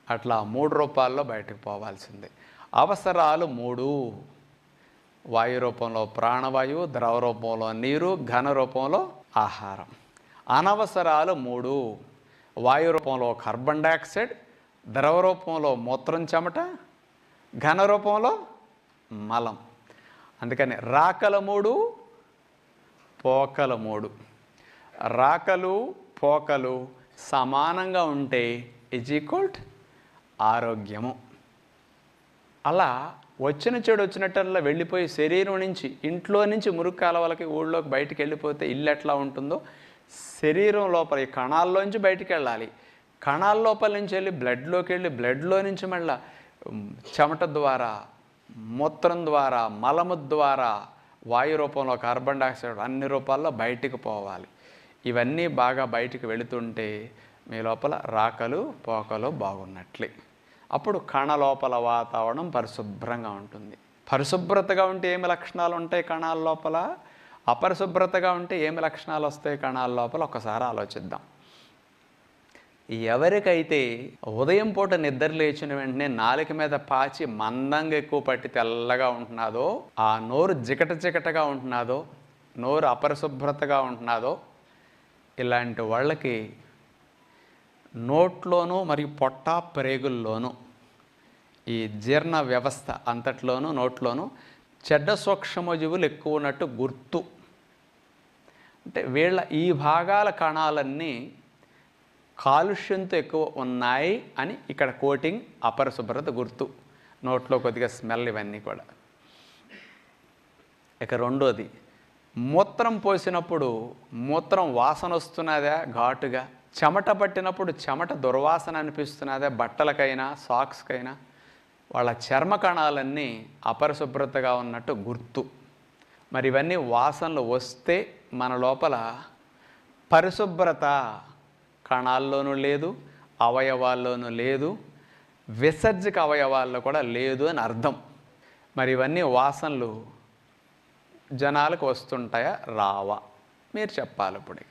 అట్లా 3 రూపాల్లో బయటకు పోవాల్సిందే. అవసరాలు 3: వాయు రూపంలో ప్రాణవాయువు, ద్రవ రూపంలో నీరు, ఘన రూపంలో ఆహారం. అనవసరాలు 3: వాయు రూపంలో కార్బన్ డయాక్సైడ్, ద్రవ రూపంలో మూత్రం చెమట, ఘన రూపంలో మలం. అందుకని రాకల 3, పోకల 3. రాకలు పోకలు సమానంగా ఉంటే ఈజ్ ఆరోగ్యము. అలా వచ్చిన చెడు వచ్చినట్టల్లా వెళ్ళిపోయి శరీరం నుంచి, ఇంట్లో నుంచి మురుగు కాలవలకి ఊళ్ళోకి బయటికి వెళ్ళిపోతే ఇల్లు ఎట్లా ఉంటుందో శరీరం లోపల ఈ కణాల్లోంచి బయటికి వెళ్ళాలి. కణాల లోపల నుంచి వెళ్ళి బ్లడ్లోకి వెళ్ళి బ్లడ్లో నుంచి మళ్ళీ చెమట ద్వారా, మూత్రం ద్వారా, మలము ద్వారా, వాయు రూపంలో కార్బన్ డయాక్సైడ్ అన్ని రూపాల్లో బయటికి పోవాలి. ఇవన్నీ బాగా బయటికి వెళుతుంటే మీ లోపల రాకలు పోకలు బాగున్నట్లే. అప్పుడు కణ లోపల వాతావరణం పరిశుభ్రంగా ఉంటుంది. పరిశుభ్రతగా ఉంటే ఏమి లక్షణాలు ఉంటాయి కణాల లోపల, అపరిశుభ్రతగా ఉంటే ఏమి లక్షణాలు వస్తాయి కణాల లోపల, ఒకసారి ఆలోచిద్దాం. ఎవరికైతే ఉదయం పూట నిద్ర లేచిన వెంటనే నాలుక మీద పాచి మందంగా ఎక్కువ పట్టి తెల్లగా ఉంటున్నాదో, ఆ నోరు జికటగా ఉంటున్నాదో, నోరు అపరిశుభ్రతగా ఉంటున్నాదో, ఇలాంటి వాళ్ళకి నోట్లోనూ మరియు పొట్ట ప్రేగుల్లోనూ ఈ జీర్ణ వ్యవస్థ అంతట్లోనూ నోట్లోనూ చెడ్డ సూక్ష్మజీవులు ఎక్కువ ఉన్నట్టు గుర్తు. అంటే వీళ్ళ ఈ భాగాల కణాలన్నీ కాలుష్యంతో ఎక్కువ ఉన్నాయి అని ఇక్కడ కోటింగ్ అపరిశుభ్రత గుర్తు. నోట్లో కొద్దిగా స్మెల్ ఇవన్నీ కూడా. ఇక రెండోది, మూత్రం పోసినప్పుడు మూత్రం వాసన వస్తున్నదా ఘాటుగా, చెమట పట్టినప్పుడు చెమట దుర్వాసన అనిపిస్తున్నదా బట్టలకైనా సాక్స్కైనా, వాళ్ళ చర్మ కణాలన్నీ అపరిశుభ్రతగా ఉన్నట్టు గుర్తు. మరి ఇవన్నీ వాసనలు వస్తే మన లోపల పరిశుభ్రత కణాల్లోనూ లేదు, అవయవాల్లోనూ లేదు, విసర్జక అవయవాల్లో కూడా లేదు అని అర్థం. మరి ఇవన్నీ వాసనలు జనాలకు వస్తుంటాయా రావా మీరు చెప్పాలి. ఇప్పుడు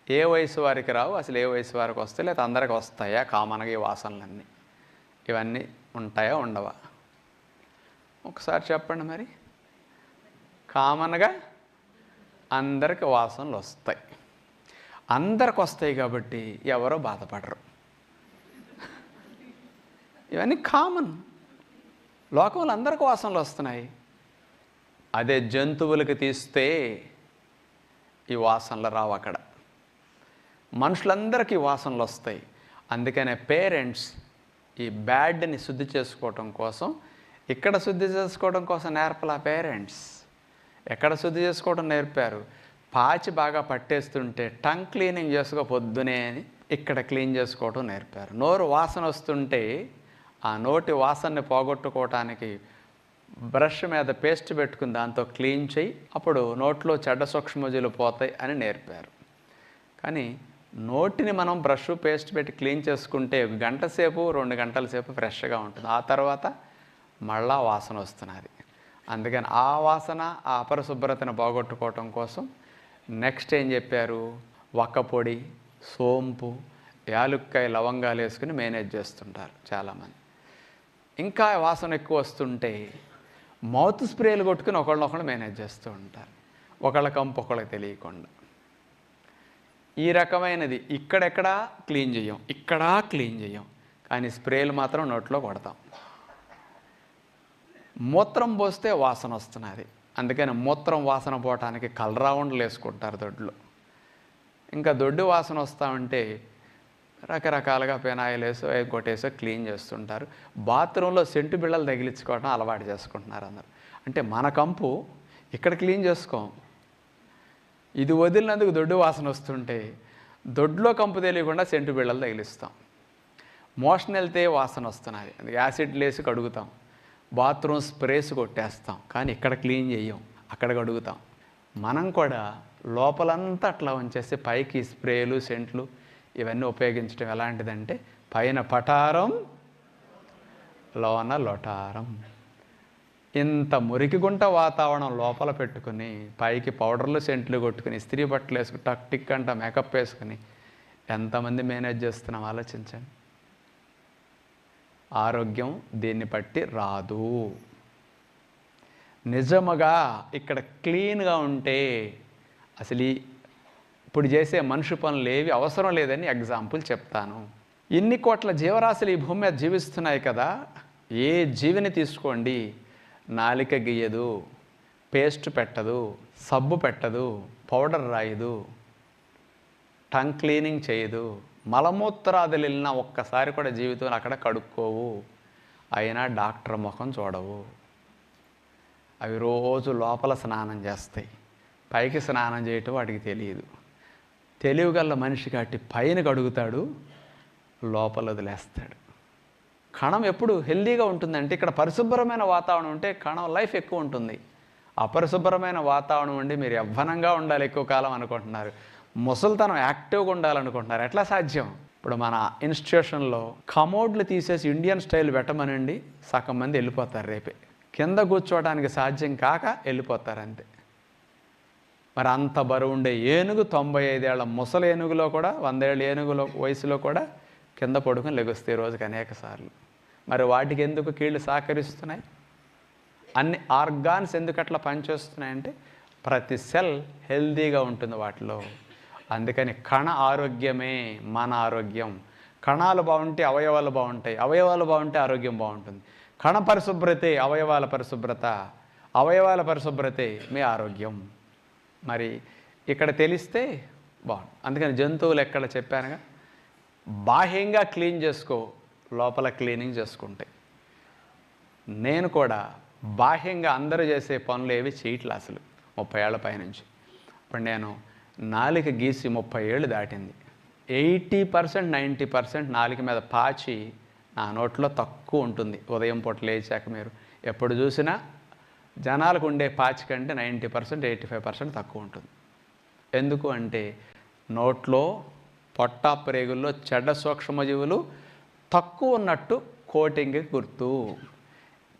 ఏ వయసు వారికి రావు, అసలు ఏ వయసు వారికి వస్తాయి, లేదా అందరికి వస్తాయా కామన్గా ఈ వాసనలన్నీ? ఇవన్నీ ఉంటాయా ఉండవా? ఒకసారి చెప్పండి. మరి కామన్గా అందరికి వాసనలు వస్తాయి. అందరికి వస్తాయి కాబట్టి ఎవరో బాధపడరు. ఇవన్నీ కామన్. లోకంలో అందరికి వాసనలు వస్తున్నాయి. అదే జంతువులకి తీస్తే ఈ వాసనలు రావు. అక్కడ మనుషులందరికీ వాసనలు వస్తాయి. అందుకనే పేరెంట్స్ ఈ బ్యాడ్ని శుద్ధి చేసుకోవటం కోసం, ఇక్కడ శుద్ధి చేసుకోవడం కోసం నేర్పలా పేరెంట్స్. ఎక్కడ శుద్ధి చేసుకోవడం నేర్పారు? పాచి బాగా పట్టేస్తుంటే టంగ్ క్లీనింగ్ చేసుకో పొద్దునే అని ఇక్కడ క్లీన్ చేసుకోవడం నేర్పారు. నోరు వాసన వస్తుంటే ఆ నోటి వాసనని పోగొట్టుకోవటానికి బ్రష్ మీద పేస్ట్ పెట్టుకుని దాంతో క్లీన్ చేయి, అప్పుడు నోట్లో చెడ్డ సూక్ష్మజీవులు పోతాయి అని నేర్పారు. కానీ నోటిని మనం బ్రష్ పేస్ట్ పెట్టి క్లీన్ చేసుకుంటే 1 గంట సేపు 2 గంటల సేపు ఫ్రెష్గా ఉంటుంది. ఆ తర్వాత మళ్ళా వాసన వస్తున్నది. అందుకని ఆ వాసన ఆ అపరిశుభ్రతను పోగొట్టుకోవటం కోసం నెక్స్ట్ ఏం చెప్పారు? వక్కపొడి, సోంపు, యాలుక్కాయ, లవంగాలు వేసుకుని మేనేజ్ చేస్తుంటారు చాలామంది. ఇంకా వాసన ఎక్కువ వస్తుంటే మౌత్ స్ప్రేలు కొట్టుకుని ఒకళ్ళనొకళ్ళు మేనేజ్ చేస్తూ ఉంటారు, ఒకళ్ళ కంపు ఒకళ్ళకి తెలియకుండా. ఈ రకమైనది ఇక్కడెక్కడా క్లీన్ చేయం, ఇక్కడా క్లీన్ చేయం, కానీ స్ప్రేలు మాత్రం నోట్లో కొడతాం. మూత్రం పోస్తే వాసన వస్తున్నది, అందుకని మూత్రం వాసన పోవటానికి కలరావుండలు వేసుకుంటారు దొడ్లో. ఇంకా దొడ్డు వాసన వస్తూ ఉంటే రకరకాలుగా పెనాయిల్ వేసో కొట్టేసో క్లీన్ చేస్తుంటారు. బాత్రూంలో సెంటు బిళ్ళలు తగిలించుకోవడం అలవాటు చేసుకుంటున్నారు అందరు. అంటే మన కంపు ఇక్కడ క్లీన్ చేసుకోం, ఇది వదిలినందుకు దొడ్డు వాసన వస్తుంటే దొడ్లో కంపు తెలియకుండా సెంటు బిళ్ళలు తగిలిస్తాం. మోషన్ వెళ్తే వాసన వస్తున్నది, యాసిడ్లు వేసి కడుగుతాం, బాత్రూమ్ స్ప్రేస్ కొట్టేస్తాం, కానీ ఇక్కడ క్లీన్ చేయం, అక్కడ కడుగుతాం. మనం కూడా లోపలంతా అట్లా ఉంచేసి పైకి స్ప్రేలు సెంట్లు ఇవన్నీ ఉపయోగించడం ఎలాంటిదంటే పైన పటారం లోన లొటారం. ఇంత మురికిగుంట వాతావరణం లోపల పెట్టుకుని పైకి పౌడర్లు సెంట్లు కొట్టుకుని ఇస్త్రీ బట్టలు వేసుకుని టక్ టిక్ అంట మేకప్ వేసుకుని ఎంతమంది మేనేజ్ చేస్తున్నాం ఆలోచించండి. ఆరోగ్యం దీన్ని బట్టి రాదు. నిజముగా ఇక్కడ క్లీన్గా ఉంటే అసలు ఇప్పుడు చేసే మనిషి పనులు ఏవి అవసరం లేదని ఎగ్జాంపుల్ చెప్తాను. ఇన్ని కోట్ల జీవరాశులు ఈ భూమి మీద జీవిస్తున్నాయి కదా, ఏ జీవిని తీసుకోండి, నాలిక గీయదు, పేస్ట్ పెట్టదు, సబ్బు పెట్టదు, పౌడర్ రాయదు, టంగ్ క్లీనింగ్ చేయదు, మలమూత్రాదులు వెళ్ళినా ఒక్కసారి కూడా జీవితంలో అక్కడ కడుక్కోవు, అయినా డాక్టర్ ముఖం చూడవు. అవి రోజు లోపల స్నానం చేస్తాయి, పైకి స్నానం చేయటం వాటికి తెలియదు. తెలివిగల మనిషి కాబట్టి పైన కడుగుతాడు, లోపల వదిలేస్తాడు. కణం ఎప్పుడు హెల్దీగా ఉంటుందంటే ఇక్కడ పరిశుభ్రమైన వాతావరణం ఉంటే కణం లైఫ్ ఎక్కువ ఉంటుంది. అపరిశుభ్రమైన వాతావరణం ఉండి మీరు యవ్వనంగా ఉండాలి ఎక్కువ కాలం అనుకుంటున్నారు, ముసలితనం యాక్టివ్గా ఉండాలనుకుంటున్నారు. ఎట్లా సాధ్యం? ఇప్పుడు మన ఇన్స్టిట్యూషన్లో కమోడ్లు తీసేసి ఇండియన్ స్టైల్ పెట్టమనండి, సగం మంది వెళ్ళిపోతారు రేపే. కింద కూర్చోవడానికి సాధ్యం కాక వెళ్ళిపోతారు అంతే. మరి అంత బరువు ఉండే ఏనుగు 95 ఏళ్ల ముసలి ఏనుగులో కూడా 100 ఏళ్ళ ఏనుగులో వయసులో కూడా కింద పడుకుని లెగుస్తాయి రోజుకి అనేక సార్లు. మరి వాటికి ఎందుకు కీళ్ళు సహకరిస్తున్నాయి? అన్ని ఆర్గాన్స్ ఎందుకు అట్లా పనిచేస్తున్నాయంటే ప్రతి సెల్ హెల్దీగా ఉంటుంది వాటిలో. అందుకని కణ ఆరోగ్యమే మన ఆరోగ్యం. కణాలు బాగుంటే అవయవాలు బాగుంటాయి, అవయవాలు బాగుంటే ఆరోగ్యం బాగుంటుంది. కణ పరిశుభ్రతే అవయవాల పరిశుభ్రత, అవయవాల పరిశుభ్రతే మీ ఆరోగ్యం. మరి ఇక్కడ తెలిస్తే బాగుంది. అందుకని జంతువులు ఎక్కడ చెప్పానుగా, బాహ్యంగా క్లీన్ చేసుకో, లోపల క్లీనింగ్ చేసుకుంటే. నేను కూడా బాహ్యంగా అందరూ చేసే పనులు ఏవి చేయట్లే అసలు 30 ఏళ్ల పైనుంచి. ఇప్పుడు నేను నాలిక గీసి 30 ఏళ్ళు దాటింది. 80% 90% నాలిక మీద పాచి నా నోట్లో తక్కువ ఉంటుంది. ఉదయం పూట లేచాక మీరు ఎప్పుడు చూసినా జనాలకు ఉండే పాచి కంటే 90% 85% తక్కువ ఉంటుంది. ఎందుకు అంటే నోట్లో పొట్ట ప్రేగుల్లో చెడ్డ సూక్ష్మజీవులు తక్కువ ఉన్నట్టు కోటింగ్కి గుర్తు.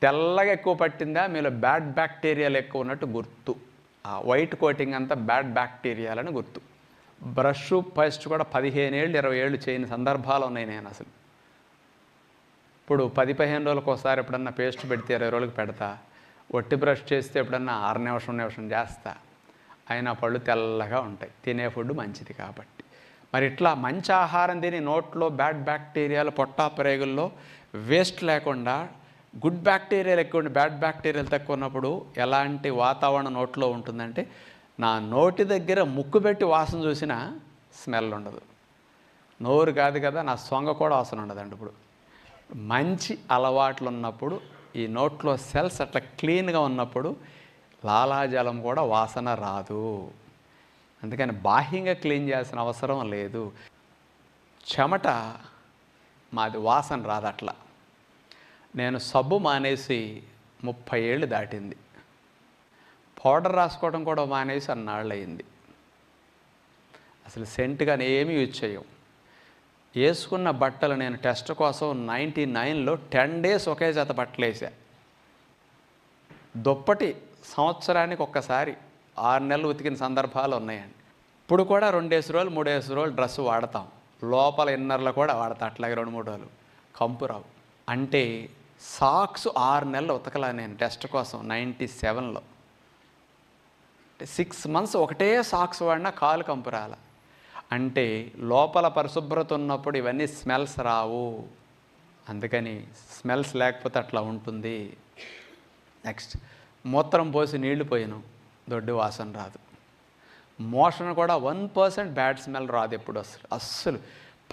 తెల్లగా ఎక్కువ పట్టిందా మీలో బ్యాడ్ బ్యాక్టీరియాలు ఎక్కువ ఉన్నట్టు గుర్తు. ఆ వైట్ కోటింగ్ అంతా బ్యాడ్ బ్యాక్టీరియాలని గుర్తు. బ్రష్ పేస్ట్ కూడా 15 ఏళ్ళు 20 ఏళ్ళు చేయని సందర్భాలు ఉన్నాయి. నేను అసలు ఇప్పుడు 10-15 రోజులకు ఒకసారి ఎప్పుడన్నా పేస్ట్ పెడితే 20 రోజులకు పెడతా. ఒట్టి బ్రష్ చేస్తే ఎప్పుడన్నా 6 నిమిషం చేస్తా, అయినా పళ్ళు తెల్లగా ఉంటాయి. తినే ఫుడ్ మంచిది కాబట్టి. మరి ఇట్లా మంచి ఆహారం తిని నోట్లో బ్యాడ్ బ్యాక్టీరియాలు పొట్ట ప్రేగుల్లో వేస్ట్ లేకుండా గుడ్ బ్యాక్టీరియాలు ఎక్కువ ఉండి బ్యాడ్ బ్యాక్టీరియాలు తక్కువ ఉన్నప్పుడు ఎలాంటి వాతావరణం నోట్లో ఉంటుందంటే నా నోటి దగ్గర ముక్కు పెట్టి వాసన చూసినా స్మెల్ ఉండదు. నోరు కాదు కదా, నా సొంగ కూడా వాసన ఉండదండి. ఇప్పుడు మంచి అలవాట్లు ఉన్నప్పుడు ఈ నోట్లో సెల్స్ అట్లా క్లీన్గా ఉన్నప్పుడు లాలాజలం కూడా వాసన రాదు. అందుకని బాహ్యంగా క్లీన్ చేయాల్సిన అవసరం లేదు. చెమట మాది వాసన రాదు అట్లా. నేను సబ్బు మానేసి 30 ఏళ్ళు దాటింది. పౌడర్ రాసుకోవడం కూడా మానేసి అన్నాళ్ళు అయింది. అసలు సెంట్ కానీ ఏమీ యూజ్ చేయం. వేసుకున్న బట్టలు నేను టెస్ట్ కోసం 99లో 10 days ఒకే జత బట్టలు వేసా. దుప్పటి సంవత్సరానికి ఒక్కసారి 6 నెలలు ఉతికిన సందర్భాలు ఉన్నాయండి. ఇప్పుడు కూడా 2 రోజులు 3 రోజులు డ్రెస్ వాడతాం. లోపల ఇన్నర్లో కూడా వాడతాం. అట్లాగే 2-3 రోజులు కంపు రావు. అంటే సాక్స్ 6 నెలలు ఉతకలా నేను టెస్ట్ కోసం 97లో. 6 months ఒకటే సాక్స్ వాడినా కాలు కంపు రాల. అంటే లోపల పరిశుభ్రత ఉన్నప్పుడు ఇవన్నీ స్మెల్స్ రావు. అందుకని స్మెల్స్ లేకపోతే అట్లా ఉంటుంది. నెక్స్ట్, మూత్రం పోసి నీళ్లు పోయిను, దొడ్డి వాసన రాదు. మోషన్ కూడా 1% బ్యాడ్ స్మెల్ రాదు ఎప్పుడు. అస్సలు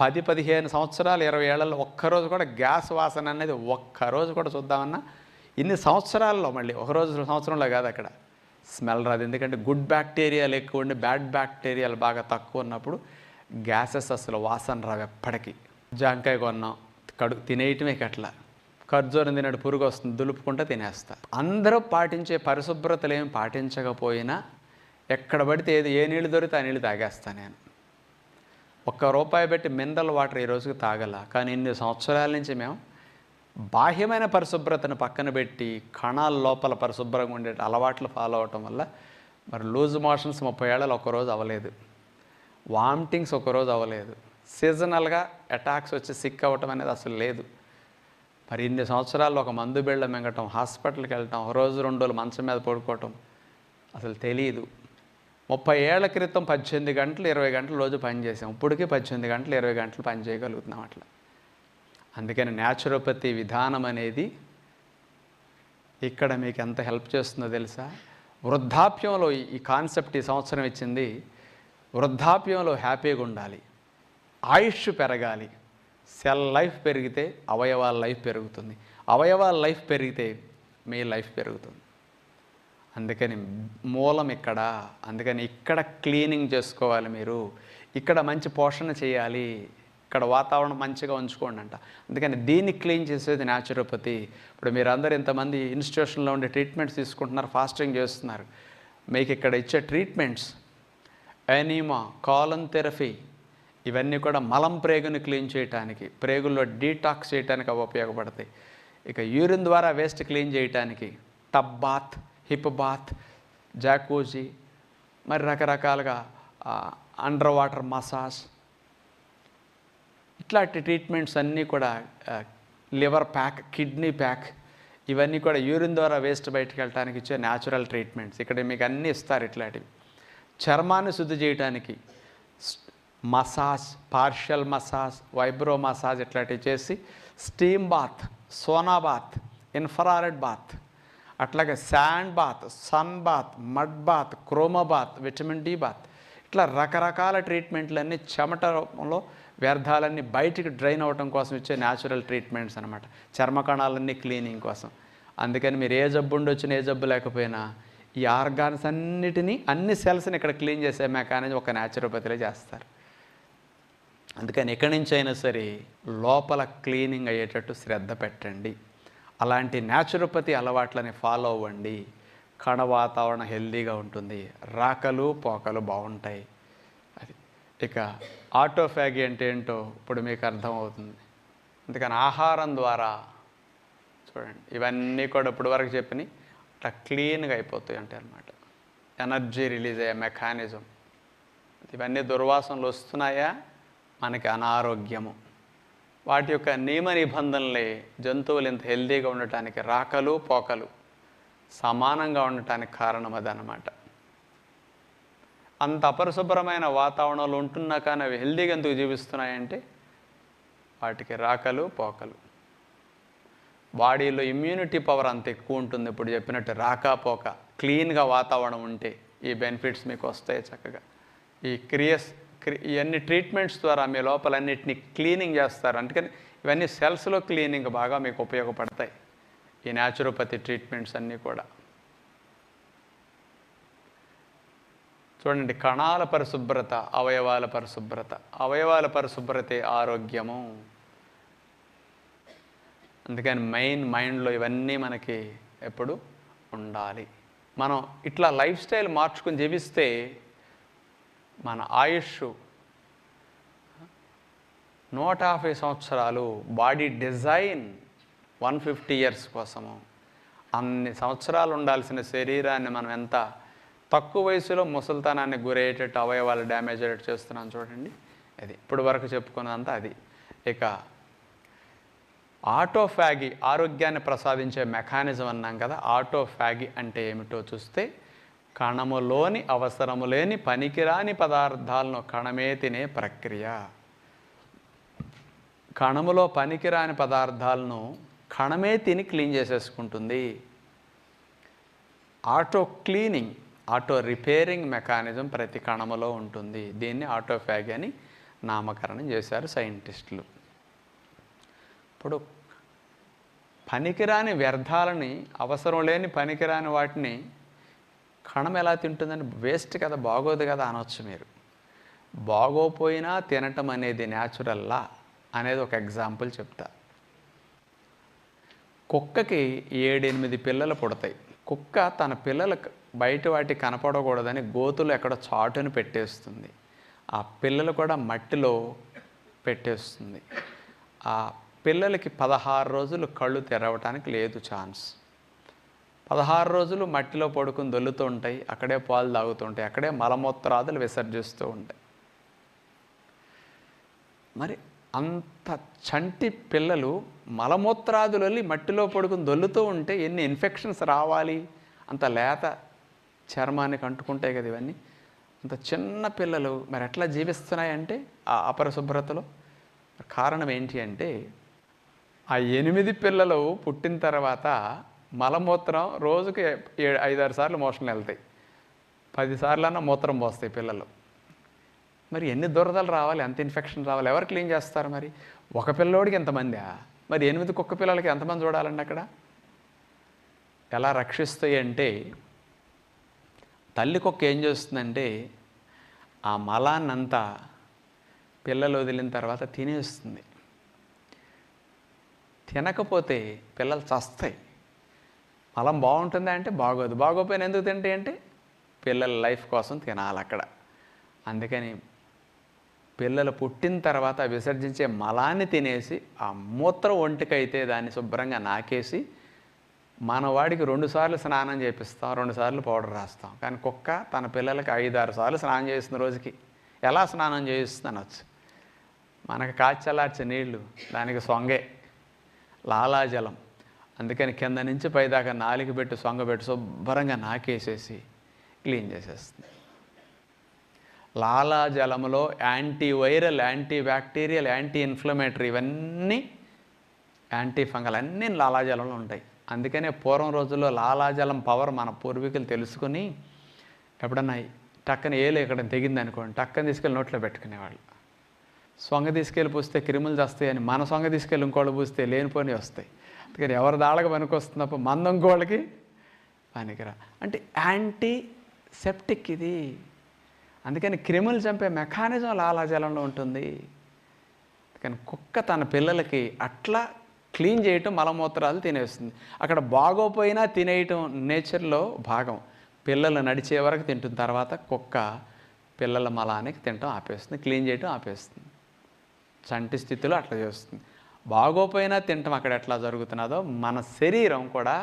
10-15 సంవత్సరాలు 20 ఏళ్లలో ఒక్కరోజు కూడా గ్యాస్ వాసన అనేది ఒక్కరోజు కూడా చూద్దామన్నా ఇన్ని సంవత్సరాల్లో మళ్ళీ ఒకరోజు సంవత్సరంలో కాదు అక్కడ స్మెల్ రాదు. ఎందుకంటే గుడ్ బ్యాక్టీరియాలు ఎక్కువ ఉండి బ్యాడ్ బ్యాక్టీరియాలు బాగా తక్కువ ఉన్నప్పుడు గ్యాసెస్ అసలు వాసన రావు ఎప్పటికీ. జాంకాయ కొన్నాం, తినేయటమే అట్లా. ఖర్జూరం తినట్టు పురుగు వస్తుంది, దులుపుకుంటూ తినేస్తా. అందరూ పాటించే పరిశుభ్రతలు ఏం పాటించకపోయినా ఎక్కడ పడితే ఏ నీళ్ళు దొరికితే ఆ నీళ్ళు తాగేస్తాను నేను. ₹1 పెట్టి మినరల్ వాటర్ ఈ రోజుకి తాగల. కానీ ఇన్ని సంవత్సరాల నుంచి మేము బాహ్యమైన పరిశుభ్రతను పక్కన పెట్టి కణాల లోపల పరిశుభ్రంగా ఉండే అలవాట్లు ఫాలో అవటం వల్ల మరి లూజ్ మోషన్స్ 30 ఏళ్ళలో ఒకరోజు అవ్వలేదు, వామిటింగ్స్ ఒకరోజు అవ్వలేదు, సీజనల్గా అటాక్స్ వచ్చి సిక్ అవ్వటం అనేది అసలు లేదు. మరి ఇన్ని సంవత్సరాల్లో ఒక మందు బిళ్ళ మింగటం, హాస్పిటల్కి వెళ్ళటం, ఒక రోజు 2 రోజులు మంచం మీద పడుకోవటం అసలు తెలియదు. 30 ఏళ్ల క్రితం 18 గంటలు 20 గంటలు రోజు పని చేసాం. ఇప్పటికీ 18 గంటలు 20 గంటలు పని చేయగలుగుతున్నాం అట్లా. అందుకని న్యాచురోపతి విధానం అనేది ఇక్కడ మీకు ఎంత హెల్ప్ చేస్తుందో తెలుసా? వృద్ధాప్యంలో ఈ కాన్సెప్ట్ ఈ సంవత్సరం ఇచ్చింది. వృద్ధాప్యంలో హ్యాపీగా ఉండాలి, ఆయుష్ పెరగాలి. సెల్ లైఫ్ పెరిగితే అవయవాల లైఫ్ పెరుగుతుంది, అవయవాల లైఫ్ పెరిగితే మీ లైఫ్ పెరుగుతుంది. అందుకని మూలం ఇక్కడ. అందుకని ఇక్కడ క్లీనింగ్ చేసుకోవాలి మీరు, ఇక్కడ మంచి పోషణ చేయాలి, ఇక్కడ వాతావరణం మంచిగా ఉంచుకోండి అంట. అందుకని దీన్ని క్లీన్ చేసేది న్యాచురోపతి. ఇప్పుడు మీరు అందరూ ఇంతమంది ఇన్స్టిట్యూషన్లో ఉండే ట్రీట్మెంట్స్ తీసుకుంటున్నారు, ఫాస్టింగ్ చేస్తున్నారు. మీకు ఇక్కడ ఇచ్చే ట్రీట్మెంట్స్ ఎనీమా, కాలన్ థెరపీ, ఇవన్నీ కూడా మలం ప్రేగుని క్లీన్ చేయడానికి, ప్రేగుల్లో డీటాక్స్ చేయడానికి అవి ఉపయోగపడతాయి. ఇక యూరిన్ ద్వారా వేస్ట్ క్లీన్ చేయడానికి టబ్ బాత్, హిప్ బాత్, జాకూజీ, మరి రకరకాలుగా అండర్ వాటర్ మసాజ్, ఇట్లాంటి ట్రీట్మెంట్స్ అన్నీ కూడా, లివర్ ప్యాక్, కిడ్నీ ప్యాక్, ఇవన్నీ కూడా యూరిన్ ద్వారా వేస్ట్ బయటకు వెళ్ళడానికి ఇచ్చే న్యాచురల్ ట్రీట్మెంట్స్. ఇక్కడ మీకు అన్నీ ఇస్తారు ఇట్లాంటివి. చర్మాన్ని శుద్ధి చేయడానికి massage, partial massage, vibro massage ఇట్లాంటివి చేసి, steam bath, sauna bath, infrared bath, అట్లాగే sand bath, sun bath, mud bath, chromo bath, vitamin D bath, ఇట్లా రకరకాల ట్రీట్మెంట్లన్నీ చెమట రూపంలో వ్యర్థాలన్నీ బయటికి డ్రైన్ అవ్వడం కోసం ఇచ్చే న్యాచురల్ ట్రీట్మెంట్స్ అనమాట. చర్మకణాలన్నీ క్లీనింగ్ కోసం. అందుకని మీరు ఏ జబ్బు ఉండొచ్చినా ఏ జబ్బు లేకపోయినా ఈ ఆర్గాన్స్ అన్నిటినీ, అన్ని సెల్స్ని ఇక్కడ క్లీన్ చేసే మెకానిజం ఒక న్యాచురోపతిలో చేస్తారు. అందుకని ఎక్కడి నుంచి అయినా సరే లోపల క్లీనింగ్ అయ్యేటట్టు శ్రద్ధ పెట్టండి. అలాంటి న్యాచురోపతి అలవాట్లని ఫాలో అవ్వండి. కణ వాతావరణం హెల్దీగా ఉంటుంది, రాకలు పోకలు బాగుంటాయి. అది ఇక ఆటోఫాగి అంటే ఏంటో ఇప్పుడు మీకు అర్థమవుతుంది. అందుకని ఆహారం ద్వారా చూడండి, ఇవన్నీ కూడా ఇప్పుడు వరకు చెప్పినవి అట్లా క్లీన్గా అయిపోతాయి అంటే అన్నమాట. ఎనర్జీ రిలీజ్ అయ్యే మెకానిజం. ఇవన్నీ దుర్వాసనలు వస్తున్నాయా, మనకి అనారోగ్యము. వాటి యొక్క నియమ నిబంధనలే జంతువులు ఇంత హెల్దీగా ఉండటానికి, రాకలు పోకలు సమానంగా ఉండటానికి కారణం అదనమాట. అంత అపరిశుభ్రమైన వాతావరణంలో ఉంటున్నా కానీ అవి హెల్దీగా ఎందుకు జీవిస్తున్నాయంటే వాటికి రాకలు పోకలు. బాడీలో ఇమ్యూనిటీ పవర్ అంత ఎక్కువ ఉంటుంది. ఇప్పుడు చెప్పినట్టు రాకపోక క్లీన్గా వాతావరణం ఉంటే ఈ బెనిఫిట్స్ మీకు వస్తాయి చక్కగా. ఈ ఇవన్నీ ట్రీట్మెంట్స్ ద్వారా మీ లోపలన్నిటిని క్లీనింగ్ చేస్తారు. అందుకని ఇవన్నీ సెల్స్లో క్లీనింగ్ బాగా మీకు ఉపయోగపడతాయి ఈ న్యాచురోపతి ట్రీట్మెంట్స్ అన్నీ కూడా. చూడండి, కణాల పరిశుభ్రత, అవయవాల పరిశుభ్రత. అవయవాల పరిశుభ్రతే ఆరోగ్యము. అందుకని మైండ్లో ఇవన్నీ మనకి ఎప్పుడు ఉండాలి. మనం ఇట్లా లైఫ్ స్టైల్ మార్చుకుని జీవిస్తే మన ఆయుష్ 150 సంవత్సరాలు, బాడీ డిజైన్ 150 ఇయర్స్ కోసము. అన్ని సంవత్సరాలు ఉండాల్సిన శరీరాన్ని మనం ఎంత తక్కువ వయసులో ముసలితనాన్ని గురయ్యేటట్టు, అవయవాలు డ్యామేజ్ అయ్యేటట్టు చేస్తున్నాం చూడండి. అది ఇప్పుడు వరకు చెప్పుకున్నంతా అది. ఇక ఆటోఫాగి, ఆరోగ్యాన్ని ప్రసాదించే మెకానిజం అన్నాం కదా. ఆటోఫాగి అంటే ఏమిటో చూస్తే, కణములోని అవసరము లేని పనికిరాని పదార్థాలను కణమే తినే ప్రక్రియ. కణములో పనికిరాని పదార్థాలను కణమే తిని క్లీన్ చేసేసుకుంటుంది. Auto cleaning, auto repairing mechanism ప్రతి కణములో ఉంటుంది. దీన్ని ఆటోఫాగి అని నామకరణం చేశారు సైంటిస్టులు. ఇప్పుడు పనికిరాని వ్యర్థాలని, అవసరం లేని పనికిరాని వాటిని కణం ఎలా తింటుందని, వేస్ట్ కదా, బాగోదు కదా అనొచ్చు మీరు. బాగోపోయినా తినటం అనేది న్యాచురల్లా అనేది ఒక ఎగ్జాంపుల్ చెప్తా. కుక్కకి 7-8 పిల్లలు పుడతాయి. కుక్క తన పిల్లలకు బయట వాటి కనపడకూడదని గోతులు ఎక్కడో చాటును పెట్టేస్తుంది. ఆ పిల్లలు కూడా మట్టిలో పెట్టేస్తుంది. ఆ పిల్లలకి 16 రోజులు కళ్ళు తెరవటానికి లేదు ఛాన్స్. 16 రోజులు మట్టిలో పడుకుని దొల్లుతూ ఉంటాయి, అక్కడే పాలు తాగుతూ ఉంటాయి, అక్కడే మలమూత్రాదులు విసర్జిస్తూ ఉంటాయి. మరి అంత చంటి పిల్లలు మలమూత్రాదులు వెళ్ళి మట్టిలో పడుకుని దొల్లుతూ ఉంటే ఎన్ని ఇన్ఫెక్షన్స్ రావాలి? అంత లేత చర్మానికి అంటుకుంటాయి కదా ఇవన్నీ. అంత చిన్న పిల్లలు మరి ఎట్లా జీవిస్తున్నాయంటే ఆ అపరిశుభ్రతలో. కారణం ఏంటి అంటే, ఆ 8 పిల్లలు పుట్టిన తర్వాత మలమూత్రం రోజుకి 5-6 సార్లు మోషన్లు వెళ్తాయి, 10 సార్లన్నా మూత్రం పోస్తాయి పిల్లలు. మరి ఎన్ని దురదలు రావాలి, ఎంత ఇన్ఫెక్షన్ రావాలి, ఎవరు క్లీన్ చేస్తారు? మరి ఒక పిల్లోడికి ఎంతమందా? మరి 8 కుక్క పిల్లలకి ఎంతమంది చూడాలండి అక్కడ? ఎలా రక్షిస్తాయి అంటే, తల్లి కుక్క ఏం చేస్తుందంటే ఆ మలాన్నంతా పిల్లలు వదిలిన తర్వాత తినేస్తుంది. తినకపోతే పిల్లలు చస్తాయి. మలం బాగుంటుందా అంటే బాగోదు. బాగోపోయినా ఎందుకు తింటాయి అంటే పిల్లల లైఫ్ కోసం తినాలి అక్కడ. అందుకని పిల్లలు పుట్టిన తర్వాత విసర్జించే మలాన్ని తినేసి, ఆ మూత్రం ఒంటికైతే దాన్ని శుభ్రంగా నాకేసి, మనవాడికి 2 సార్లు స్నానం చేపిస్తాం, 2 సార్లు పౌడర్ రాస్తాం. కానీ కుక్క తన పిల్లలకి 5-6 సార్లు స్నానం చేస్తుంది రోజుకి. ఎలా స్నానం చేయిస్తుంది అనొచ్చు. మనకు కాచలార్చే నీళ్లు, దానికి సొంగే, లాలాజలం. అందుకని కింద నుంచి పైదాకా నాలుగు పెట్టి సొంగబెట్టి శుభ్రంగా నాకేసేసి క్లీన్ చేసేస్తుంది. లాలాజలంలో antiviral, anti bacterial, anti inflammatory, ఇవన్నీ యాంటీ ఫంగల్ అన్నీ లాలాజలంలో ఉంటాయి. అందుకనే పూర్వం రోజుల్లో లాలాజలం పవర్ మన పూర్వీకులు తెలుసుకుని ఎప్పుడన్నా టక్కన ఏలు ఇక్కడ తెగింది అనుకోండి, టక్కన తీసుకెళ్ళి నోట్లో పెట్టుకునేవాళ్ళు. సొంగ తీసుకెళ్ళి పూస్తే క్రిములు వస్తాయని మన సొంగ తీసుకెళ్ళి ఇంకోళ్ళు పూస్తే లేనిపోని వస్తాయి. అందుకని ఎవరి దాళ్ళకి పనికి వస్తున్నప్పుడు మంద ఇంకోళ్ళకి పనికిరా. అంటే యాంటీ సెప్టిక్ ఇది. అందుకని క్రిములు చంపే మెకానిజం లాలాజలంలో ఉంటుంది. అందుకని కుక్క తన పిల్లలకి అట్లా క్లీన్ చేయటం, మలమూత్రాలు తినేస్తుంది. అక్కడ బాగోపోయినా తినేయటం నేచర్లో భాగం. పిల్లలు నడిచే వరకు తింటున్న తర్వాత కుక్క పిల్లల మలానికి తినటం ఆపేస్తుంది, క్లీన్ చేయటం ఆపేస్తుంది. చంటి స్థితిలో అట్లా చేస్తుంది. బాగోపోయినా తినటం అక్కడ ఎట్లా జరుగుతున్నదో మన శరీరం కూడా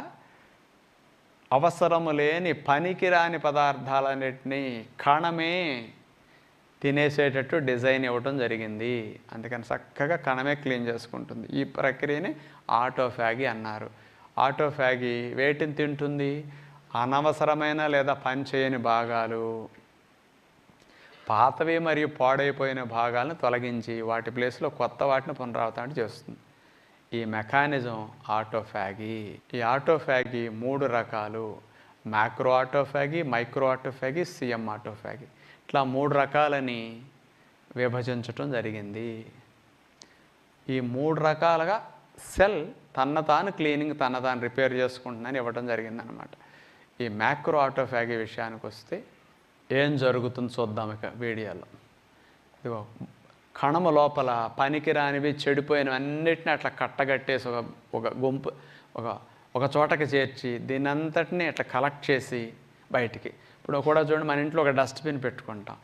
అవసరము లేని పనికిరాని పదార్థాలన్నిటినీ కణమే తినేసేటట్టు డిజైన్ ఇవ్వటం జరిగింది. అందుకని చక్కగా కణమే క్లీన్ చేసుకుంటుంది. ఈ ప్రక్రియని ఆటోఫాగి అన్నారు. ఆటోఫాగి వేటిని తింటుంది? అనవసరమైన లేదా పనిచేయని భాగాలు, పాతవి మరియు పాడైపోయిన భాగాలను తొలగించి వాటి ప్లేస్లో కొత్త వాటిని పునరావృతం చేస్తుంది. ఈ మెకానిజం ఆటోఫాగి. ఈ ఆటోఫాగి 3 రకాలు: macro autophagy, micro autophagy, CM autophagy. ఇట్లా 3 రకాలని విభజించటం జరిగింది. ఈ 3 రకాలుగా సెల్ తన తాను క్లీనింగ్, తన తాను రిపేర్ చేసుకుంటుందని ఇవ్వటం జరిగిందనమాట. ఈ మ్యాక్రో ఆటోఫాగి విషయానికి వస్తే ఏం జరుగుతుందో చూద్దాం ఇక వీడియోలో. ఇదిగో కణము లోపల పనికిరానివి చెడిపోయినవి అన్నిటిని అట్లా కట్టగట్టేసి ఒక గుంపు ఒక చోటకి చేర్చి దీన్ని అంతటినీ అట్లా కలెక్ట్ చేసి బయటికి. ఇప్పుడు కూడా చూడండి, మన ఇంట్లో ఒక డస్ట్బిన్ పెట్టుకుంటాం.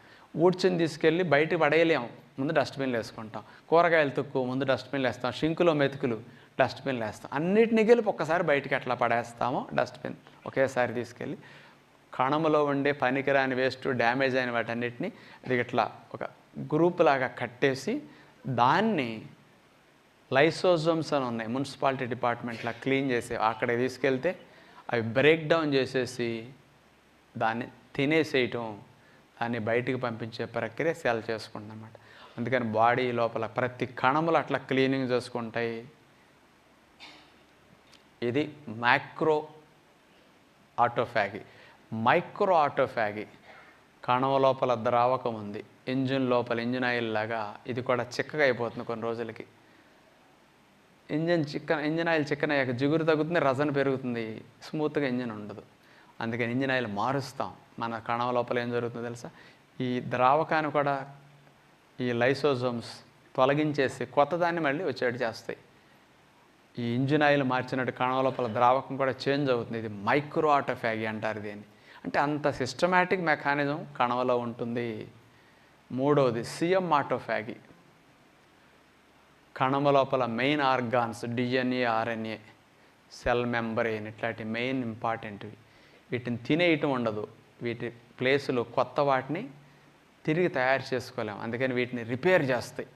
ఊడ్చిని తీసుకెళ్ళి బయటికి పడేయలేము, ముందు డస్ట్బిన్లు వేసుకుంటాం. కూరగాయలు తుక్కు ముందు డస్ట్బిన్లు వేస్తాం. షింకులో మెతుకులు డస్ట్బిన్లు వేస్తాం. అన్నిటినీ గెలిపి ఒక్కసారి బయటికి ఎట్లా పడేస్తామో డస్ట్బిన్ ఒకేసారి తీసుకెళ్ళి కణములో ఉండే పనికిరాని వేస్ట్ డ్యామేజ్ అయిన వాటన్నిటిని అది ఇట్లా ఒక గ్రూప్ లాగా కట్టేసి దాన్ని లైసోజోమ్స్ అని ఉన్నాయి, మున్సిపాలిటీ డిపార్ట్మెంట్లో క్లీన్ చేసి అక్కడికి తీసుకెళ్తే అవి బ్రేక్ డౌన్ చేసేసి దాన్ని తినేసేయటం, దాన్ని బయటికి పంపించే ప్రక్రియ సెల్ చేసుకుంటాం అన్నమాట. అందుకని బాడీ లోపల ప్రతి కణములు అట్లా క్లీనింగ్ చేసుకుంటాయి. ఇది మైక్రో ఆటోఫాగి. మైక్రో ఆటోఫాగి కణం లోపల ద్రావకం ఉంది, ఇంజిన్ లోపల ఇంజిన్ ఆయిల్ లాగా ఇది కూడా చిక్కగా అయిపోతుంది కొన్ని రోజులకి. ఇంజిన్ ఆయిల్ చిక్కన అయ్యాక జిగురు తగ్గుతుంది, రజన పెరుగుతుంది, స్మూత్గా ఇంజిన్ ఉండదు. అందుకని ఇంజిన్ ఆయిల్ మారుస్తాం. మన కణం లోపల ఏం జరుగుతుందో తెలుసా, ఈ ద్రావకాన్ని కూడా ఈ లైసోజోమ్స్ తొలగించేసి కొత్త దాన్ని మళ్ళీ వచ్చేటి చేస్తాయి. ఈ ఇంజిన్ ఆయిల్ మార్చినట్టు కణం లోపల ద్రావకం కూడా చేంజ్ అవుతుంది. ఇది మైక్రో ఆటోఫాగి అంటారు దీన్ని. అంటే అంత సిస్టమేటిక్ మెకానిజం కణంలో ఉంటుంది. మూడవది సిఎం ఆటోఫాగి. కణము లోపల main organs DNA, RNA, cell membrane ఇట్లాంటి మెయిన్ ఇంపార్టెంట్వి. వీటిని తినేయటం ఉండదు, వీటి ప్లేసులు కొత్త వాటిని తిరిగి తయారు చేసుకోలేము. అందుకని వీటిని రిపేర్ చేస్తాయి.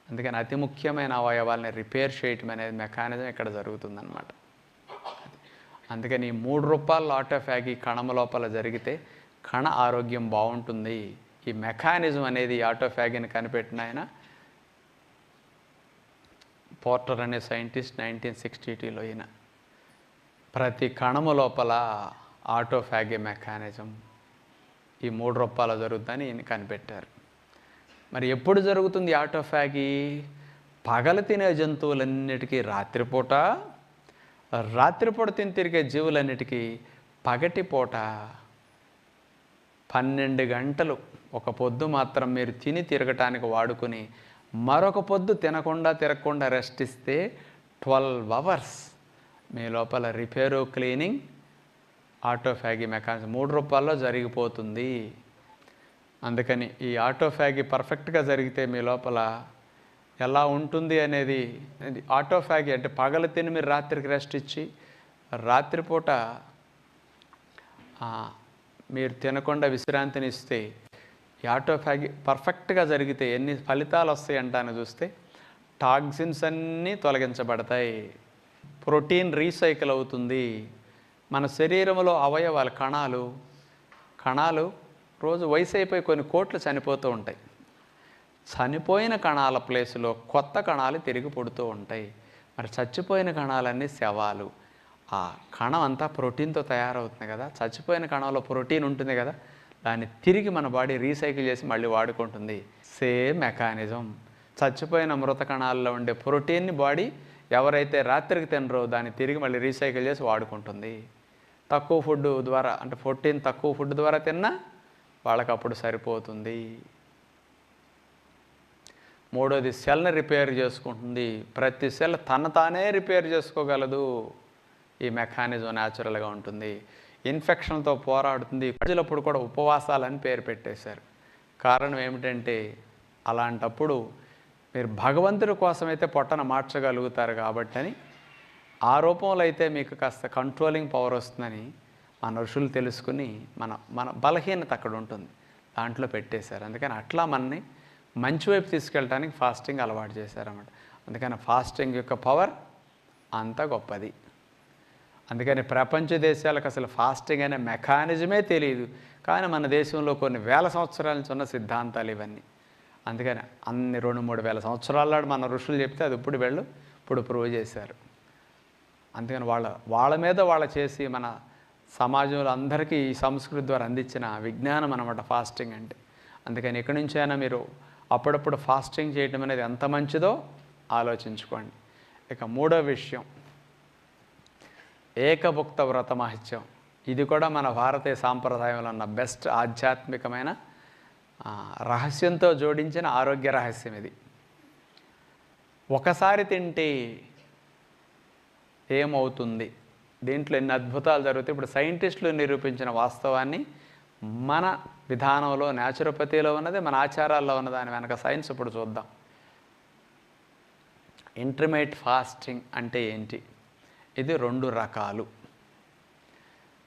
అందుకని అతి ముఖ్యమైన అవయవాల్ని రిపేర్ చేయటం అనేది మెకానిజం ఇక్కడ జరుగుతుందన్నమాట. అందుకని ఈ 3 రూపాయల ఆటోఫాగి కణము లోపల జరిగితే కణ ఆరోగ్యం బాగుంటుంది. ఈ మెకానిజం అనేది ఆటోఫాగిని కనిపెట్టిన ఆయన పోర్టర్ అనే సైంటిస్ట్ 1962లో ఈయన ప్రతి కణము లోపల ఆటోఫాగి మెకానిజం ఈ 3 రూపాయలు జరుగుతుందని ఈయన కనిపెట్టారు. మరి ఎప్పుడు జరుగుతుంది ఆటోఫాగి? పగలు తినే జంతువులన్నిటికీ రాత్రిపూట, రాత్రిపూట తిరిగే జీవులన్నిటికీ పగటిపూట 12 గంటలు ఒక పొద్దు మాత్రం మీరు తిని తిరగటానికి వాడుకుని మరొక పొద్దు తిరగకుండా రెస్ట్ ఇస్తే 12 అవర్స్ మీ లోపల రిపేరు, క్లీనింగ్, ఆటోఫాగి మెకానిజం 3 రూపాయల్లో జరిగిపోతుంది. అందుకని ఈ ఆటోఫాగి పర్ఫెక్ట్గా జరిగితే మీ లోపల ఎలా ఉంటుంది అనేది, ఆటోఫాగి అంటే పగలు తిని మీరు రాత్రికి రెస్ట్ ఇచ్చి రాత్రిపూట మీరు తినకుండా విశ్రాంతిని ఇస్తే ఈ ఆటోఫాగి పర్ఫెక్ట్గా జరిగితే ఎన్ని ఫలితాలు వస్తాయి అంటాను చూస్తే టాక్సిన్స్ అన్నీ తొలగించబడతాయి, ప్రోటీన్ రీసైకిల్ అవుతుంది. మన శరీరంలో అవయవాలు కణాలు రోజు వయసు అయిపోయి కొన్ని కోట్లు చనిపోతూ ఉంటాయి. చనిపోయిన కణాల ప్లేసులో కొత్త కణాలు తిరిగి పుడుతూ ఉంటాయి. మరి చచ్చిపోయిన కణాలన్నీ శవాలు. ఆ కణం అంతా ప్రోటీన్తో తయారవుతుంది కదా, చచ్చిపోయిన కణంలో ప్రోటీన్ ఉంటుంది కదా, దాన్ని తిరిగి మన బాడీ రీసైకిల్ చేసి మళ్ళీ వాడుకుంటుంది. Same mechanism. చచ్చిపోయిన మృత కణాల్లో ఉండే ప్రోటీన్ని బాడీ ఎవరైతే రాత్రికి తినరో దాన్ని తిరిగి మళ్ళీ రీసైకిల్ చేసి వాడుకుంటుంది. తక్కువ ఫుడ్ ద్వారా, అంటే ప్రోటీన్ తక్కువ ఫుడ్ ద్వారా తిన్నా వాళ్ళకి అప్పుడు సరిపోతుంది. మూడోది సెల్ని రిపేర్ చేసుకుంటుంది. ప్రతి సెల్ తానే రిపేర్ చేసుకోగలదు. ఈ మెకానిజం న్యాచురల్గా ఉంటుంది. ఇన్ఫెక్షన్తో పోరాడుతుంది. ప్రజలప్పుడు కూడా ఉపవాసాలని పేరు పెట్టేశారు. కారణం ఏమిటంటే అలాంటప్పుడు మీరు భగవంతుడి కోసమైతే పొట్టన మార్చగలుగుతారు కాబట్టి అని, ఆ రూపంలో అయితే మీకు కాస్త కంట్రోలింగ్ పవర్ వస్తుందని మన ఋషులు తెలుసుకుని మన బలహీనత అక్కడ ఉంటుంది, దాంట్లో పెట్టేశారు. అందుకని అట్లా మనని మంచి వైపు తీసుకెళ్ళడానికి ఫాస్టింగ్ అలవాటు చేశారన్నమాట. అందుకని ఫాస్టింగ్ యొక్క పవర్ అంత గొప్పది. అందుకని ప్రపంచ దేశాలకు అసలు ఫాస్టింగ్ అనే మెకానిజమే తెలియదు. కానీ మన దేశంలో కొన్ని వేల సంవత్సరాల నుంచి ఉన్న సిద్ధాంతాలు ఇవన్నీ. అందుకని అన్ని 2-3 వేల సంవత్సరాల మన ఋషులు చెప్తే అది ఇప్పుడు ప్రూవ్ చేశారు. అందుకని వాళ్ళ మీద చేసి మన సమాజంలో అందరికీ ఈ సంస్కృతి ద్వారా అందించిన విజ్ఞానం అన్నమాట ఫాస్టింగ్ అంటే. అందుకని ఎక్కడి నుంచైనా మీరు అప్పుడప్పుడు ఫాస్టింగ్ చేయడం అనేది ఎంత మంచిదో ఆలోచించుకోండి. ఇక 3వ విషయం ఏకభుక్త వ్రత మహత్యం. ఇది కూడా మన భారతీయ సాంప్రదాయంలో ఉన్న బెస్ట్ ఆధ్యాత్మికమైన రహస్యంతో జోడించిన ఆరోగ్య రహస్యం ఇది. ఒకసారి తింటే ఏమవుతుంది, దీంట్లో ఎన్ని అద్భుతాలు జరుగుతాయి. ఇప్పుడు సైంటిస్టులు నిరూపించిన వాస్తవాన్ని మన విధానంలో, న్యాచురోపతిలో ఉన్నది, మన ఆచారాల్లో ఉన్న దాని వెనక సైన్స్ ఇప్పుడు చూద్దాం. ఇంటర్మీడియట్ ఫాస్టింగ్ అంటే ఏంటి? ఇది 2 రకాలు.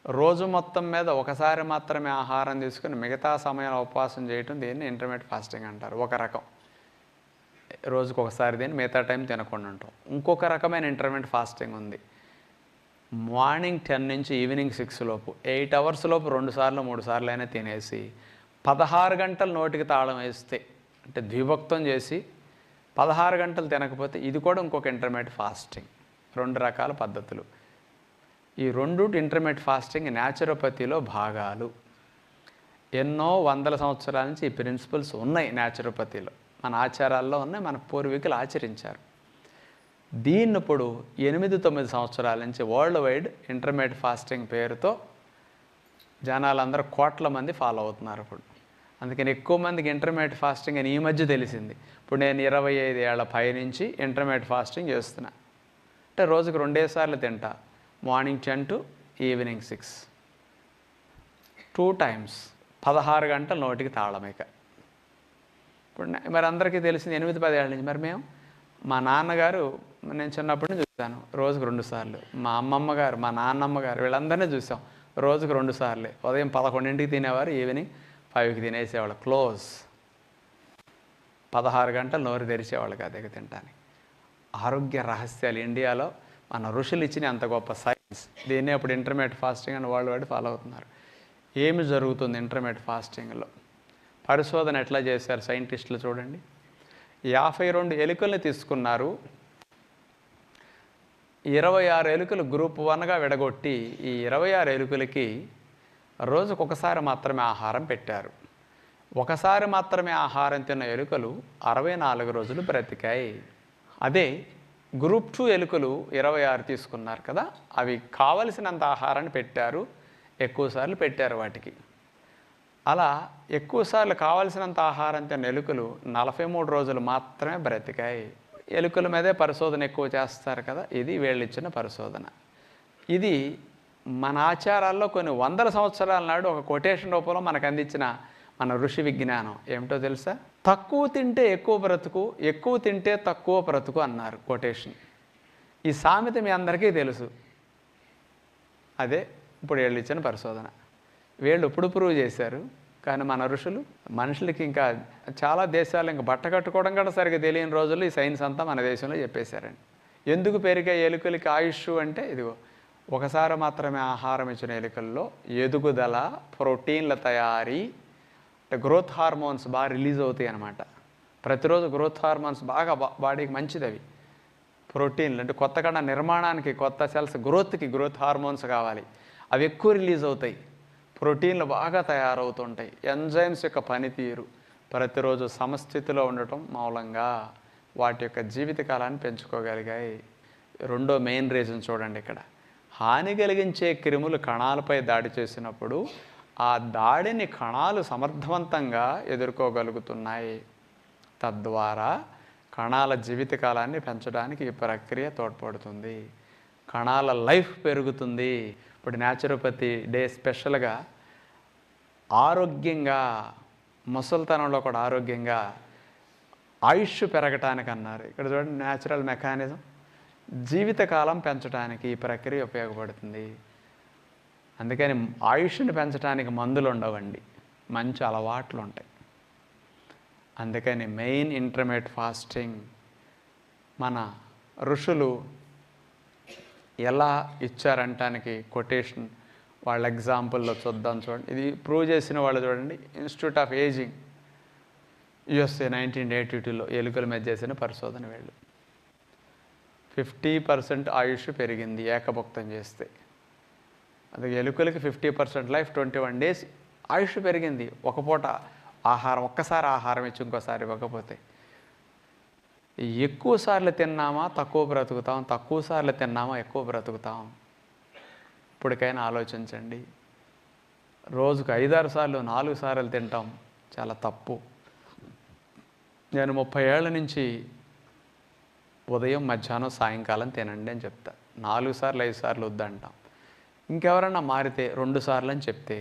రోజు మొత్తం మీద ఒకసారి మాత్రమే ఆహారం తీసుకుని మిగతా సమయంలో ఉపవాసం చేయటం, దీన్ని ఇంటర్మీడియట్ ఫాస్టింగ్ అంటారు. ఒక రకం. రోజుకు ఒకసారి తిని మిగతా టైం తినకుండా ఉంటాం. ఇంకొక రకమైన ఇంటర్మీడియట్ ఫాస్టింగ్ ఉంది. మార్నింగ్ 10 నుంచి ఈవినింగ్ 6 లోపు 8 అవర్స్ లోపు 2 సార్లు 3 సార్లు అయినా తినేసి 16 గంటలు నోటికి తాళం వేస్తే, అంటే ద్విభక్తం చేసి 16 గంటలు తినకపోతే, ఇది కూడా ఇంకొక ఇంటర్మీడియట్ ఫాస్టింగ్. 2 రకాల పద్ధతులు. ఈ 2 ఇంటర్మీడియట్ ఫాస్టింగ్ న్యాచురోపతిలో భాగాలు. ఎన్నో వందల సంవత్సరాల నుంచి ఈ ప్రిన్సిపల్స్ ఉన్నాయి న్యాచురోపతిలో, మన ఆచారాల్లో ఉన్నాయి, మన పూర్వీకులు ఆచరించారు. దీన్ని ఇప్పుడు 8-9 సంవత్సరాల నుంచి వరల్డ్ వైడ్ ఇంటర్మీడియట్ ఫాస్టింగ్ పేరుతో జనాలందరూ కోట్ల మంది ఫాలో అవుతున్నారు ఇప్పుడు. అందుకని ఎక్కువ మందికి ఇంటర్మీడియట్ ఫాస్టింగ్ అని ఈ మధ్య తెలిసింది. ఇప్పుడు నేను 25 ఏళ్ల పై నుంచి ఇంటర్మీడియట్ ఫాస్టింగ్ చేస్తున్నా. అంటే రోజుకు 2 సార్లు తింటా. మార్నింగ్ 10 to ఈవినింగ్ 6, 2 times 16 గంటలు నోటికి తాళం. ఇక ఇప్పుడు మరి అందరికీ తెలిసింది 8-10 ఏళ్ళ నుంచి. మరి మేము, మా నాన్నగారు, నేను చిన్నప్పటి నుంచి చూశాను రోజుకు 2 సార్లు. మా అమ్మమ్మ గారు, మా నాన్నమ్మ గారు, వీళ్ళందరినీ చూసాం రోజుకు 2 సార్లే. ఉదయం 11ంటికి తినేవారు, ఈవినింగ్ 5కి తినేసేవాళ్ళు. క్లోజ్. 16 గంటలు నోరు తెరిచేవాళ్ళు కాదు ఇక తినడానికి. ఆరోగ్య రహస్యాలు ఇండియాలో మన ఋషులు ఇచ్చిన అంత గొప్ప సైన్స్. దీన్నే ఇప్పుడు ఇంటర్మీడియట్ ఫాస్టింగ్ అని వరల్డ్ వైడ్ ఫాలో అవుతున్నారు. ఏమి జరుగుతుంది ఇంటర్మీడియట్ ఫాస్టింగ్లో? పరిశోధన ఎట్లా చేశారు సైంటిస్టులు చూడండి. 52 ఎలుకల్ని తీసుకున్నారు. 26 ఎలుకలు గ్రూప్ 1గా విడగొట్టి ఈ 26 ఎలుకలకి రోజుకు ఒకసారి మాత్రమే ఆహారం పెట్టారు. ఒకసారి మాత్రమే ఆహారం తిన్న ఎలుకలు 64 రోజులు బ్రతికాయి. అదే గ్రూప్ 2 ఎలుకలు 26 తీసుకున్నారు కదా, అవి కావలసినంత ఆహారాన్ని పెట్టారు, ఎక్కువసార్లు పెట్టారు వాటికి. అలా ఎక్కువసార్లు కావలసినంత ఆహారం తిన్న ఎలుకలు 43 రోజులు మాత్రమే బ్రతికాయి. ఎలుకల మీదే పరిశోధన ఎక్కువ చేస్తారు కదా, ఇది వీళ్ళు ఇచ్చిన పరిశోధన. ఇది మన ఆచారాల్లో కొన్ని వందల సంవత్సరాల నాడు ఒక కొటేషన్ రూపంలో మనకు అందించిన మన ఋషి విజ్ఞానం. ఏమిటో తెలుసా? తక్కువ తింటే ఎక్కువ బ్రతుకు, ఎక్కువ తింటే తక్కువ బ్రతుకు అన్నారు కొటేషన్. ఈ సామెత మీ అందరికీ తెలుసు. అదే ఇప్పుడు వీళ్ళు ఇచ్చిన పరిశోధన. వీళ్ళు ఇప్పుడు ప్రూవ్ చేశారు. కానీ మన ఋషులు, మనుషులకి ఇంకా చాలా దేశాలు ఇంకా బట్ట కట్టుకోవడం కూడా సరిగ్గా తెలియని రోజుల్లో ఈ సైన్స్ అంతా మన దేశంలో చెప్పేశారండి. ఎందుకు పెరిగే ఎలుకలకి ఆయుష్ అంటే, ఇదిగో ఒకసారి మాత్రమే ఆహారం ఇచ్చిన ఎలుకల్లో ఎదుగుదల, ప్రోటీన్ల తయారీ, అంటే గ్రోత్ హార్మోన్స్ బాగా రిలీజ్ అవుతాయి అన్నమాట. ప్రతిరోజు గ్రోత్ హార్మోన్స్ బాగా బాడీకి మంచిది. అవి ప్రోటీన్లు అంటే కొత్త కణ నిర్మాణానికి, కొత్త సెల్స్ గ్రోత్కి గ్రోత్ హార్మోన్స్ కావాలి, అవి ఎక్కువ రిలీజ్ అవుతాయి. ప్రోటీన్లు బాగా తయారవుతుంటాయి. ఎంజైమ్స్ యొక్క పనితీరు ప్రతిరోజు సమస్థితిలో ఉండటం మూలంగా వాటి యొక్క జీవితకాలాన్ని పెంచుకోగలిగాయి. రెండో మెయిన్ రీజన్ చూడండి ఇక్కడ. హాని కలిగించే క్రిములు కణాలపై దాడి చేసినప్పుడు ఆ దాడిని కణాలు సమర్థవంతంగా ఎదుర్కోగలుగుతున్నాయి. తద్వారా కణాల జీవితకాలాన్ని పెంచడానికి ఈ ప్రక్రియ తోడ్పడుతుంది. కణాల లైఫ్ పెరుగుతుంది. ఇప్పుడు న్యాచురోపతి డే స్పెషల్గా ఆరోగ్యంగా, ముసలితనంలో కూడా ఆరోగ్యంగా ఆయుష్ పెరగటానికి అన్నారు. ఇక్కడ చూడండి, న్యాచురల్ మెకానిజం జీవితకాలం పెంచడానికి ఈ ప్రక్రియ ఉపయోగపడుతుంది. అందుకని ఆయుష్ని పెంచడానికి మందులు ఉండవండి, మంచి అలవాట్లు ఉంటాయి. అందుకని మెయిన్ ఇంటర్మీడియట్ ఫాస్టింగ్ మన ఋషులు ఎలా ఇచ్చారంటానికి కొటేషన్ వాళ్ళ ఎగ్జాంపుల్లో చూద్దాం. చూడండి, ఇది ప్రూవ్ చేసిన వాళ్ళు చూడండి. ఇన్స్టిట్యూట్ ఆఫ్ ఏజింగ్, USA 1982లో ఎలుకల మీద చేసిన పరిశోధన. వీళ్ళు 50% ఆయుష్ పెరిగింది ఏకభుక్తం చేస్తే. అది ఎలుకలకి 50% లైఫ్, 21 days ఆయుష్ పెరిగింది. ఒక పూట ఆహారం, ఒక్కసారి ఆహారం ఇచ్చి ఇంకోసారి ఇవ్వకపోతే. ఎక్కువ సార్లు తిన్నామా తక్కువ బ్రతుకుతాం, తక్కువ సార్లు తిన్నామా ఎక్కువ బ్రతుకుతాం. ఇప్పటికైనా ఆలోచించండి. రోజుకు 5-6 సార్లు 4 సార్లు తింటాం, చాలా తప్పు. నేను 30 ఏళ్ల నుంచి ఉదయం, మధ్యాహ్నం, సాయంకాలం తినండి అని చెప్తా. 4 సార్లు 5 సార్లు వద్దంటాం. ఇంకెవరన్నా మారితే 2 సార్లు అని చెప్తే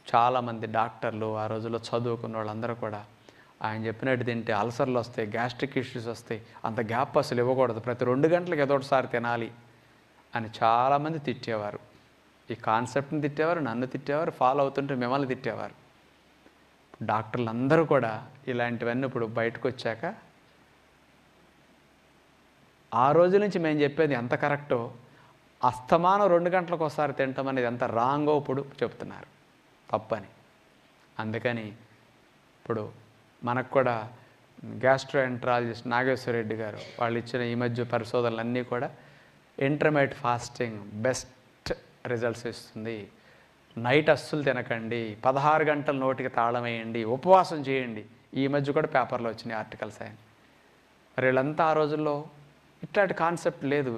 చాలామంది డాక్టర్లు, ఆ రోజుల్లో చదువుకున్న వాళ్ళందరూ కూడా ఆయన చెప్పినట్టు తింటే అల్సర్లు వస్తాయి, గ్యాస్ట్రిక్ ఇష్యూస్ వస్తాయి, అంత గ్యాప్ అసలు ఇవ్వకూడదు, ప్రతి 2 గంటలకు ఏదో ఒకసారి తినాలి అని చాలామంది తిట్టేవారు. ఈ కాన్సెప్ట్ని తిట్టేవారు, నన్ను తిట్టేవారు, ఫాలో అవుతుంటే మిమ్మల్ని తిట్టేవారు. డాక్టర్లు అందరూ కూడా ఇలాంటివన్నీ ఇప్పుడు బయటకు వచ్చాక ఆ రోజు నుంచి మేము చెప్పేది ఎంత కరెక్టో, అస్తమానం 2 గంటలకు ఒకసారి తినటం అనేది ఎంత రాంగో ఇప్పుడు చెప్తున్నారు, తప్పని. అందుకని ఇప్పుడు మనకు కూడా గ్యాస్ట్రోఎంట్రాలజిస్ట్ నాగేశ్వరరెడ్డి గారు వాళ్ళు ఇచ్చిన ఈ మధ్య పరిశోధనలన్నీ కూడా ఇంటర్మీడియట్ ఫాస్టింగ్ బెస్ట్ రిజల్ట్స్ ఇస్తుంది. నైట్ అస్సలు తినకండి, 16 గంటలు నోటికి తాళం వేయండి, ఉపవాసం చేయండి. ఈ మధ్య కూడా పేపర్లో వచ్చినాయి ఆర్టికల్స్ ఆయన. మరి వీళ్ళంతా ఆ రోజుల్లో ఇట్లాంటి కాన్సెప్ట్ లేదు,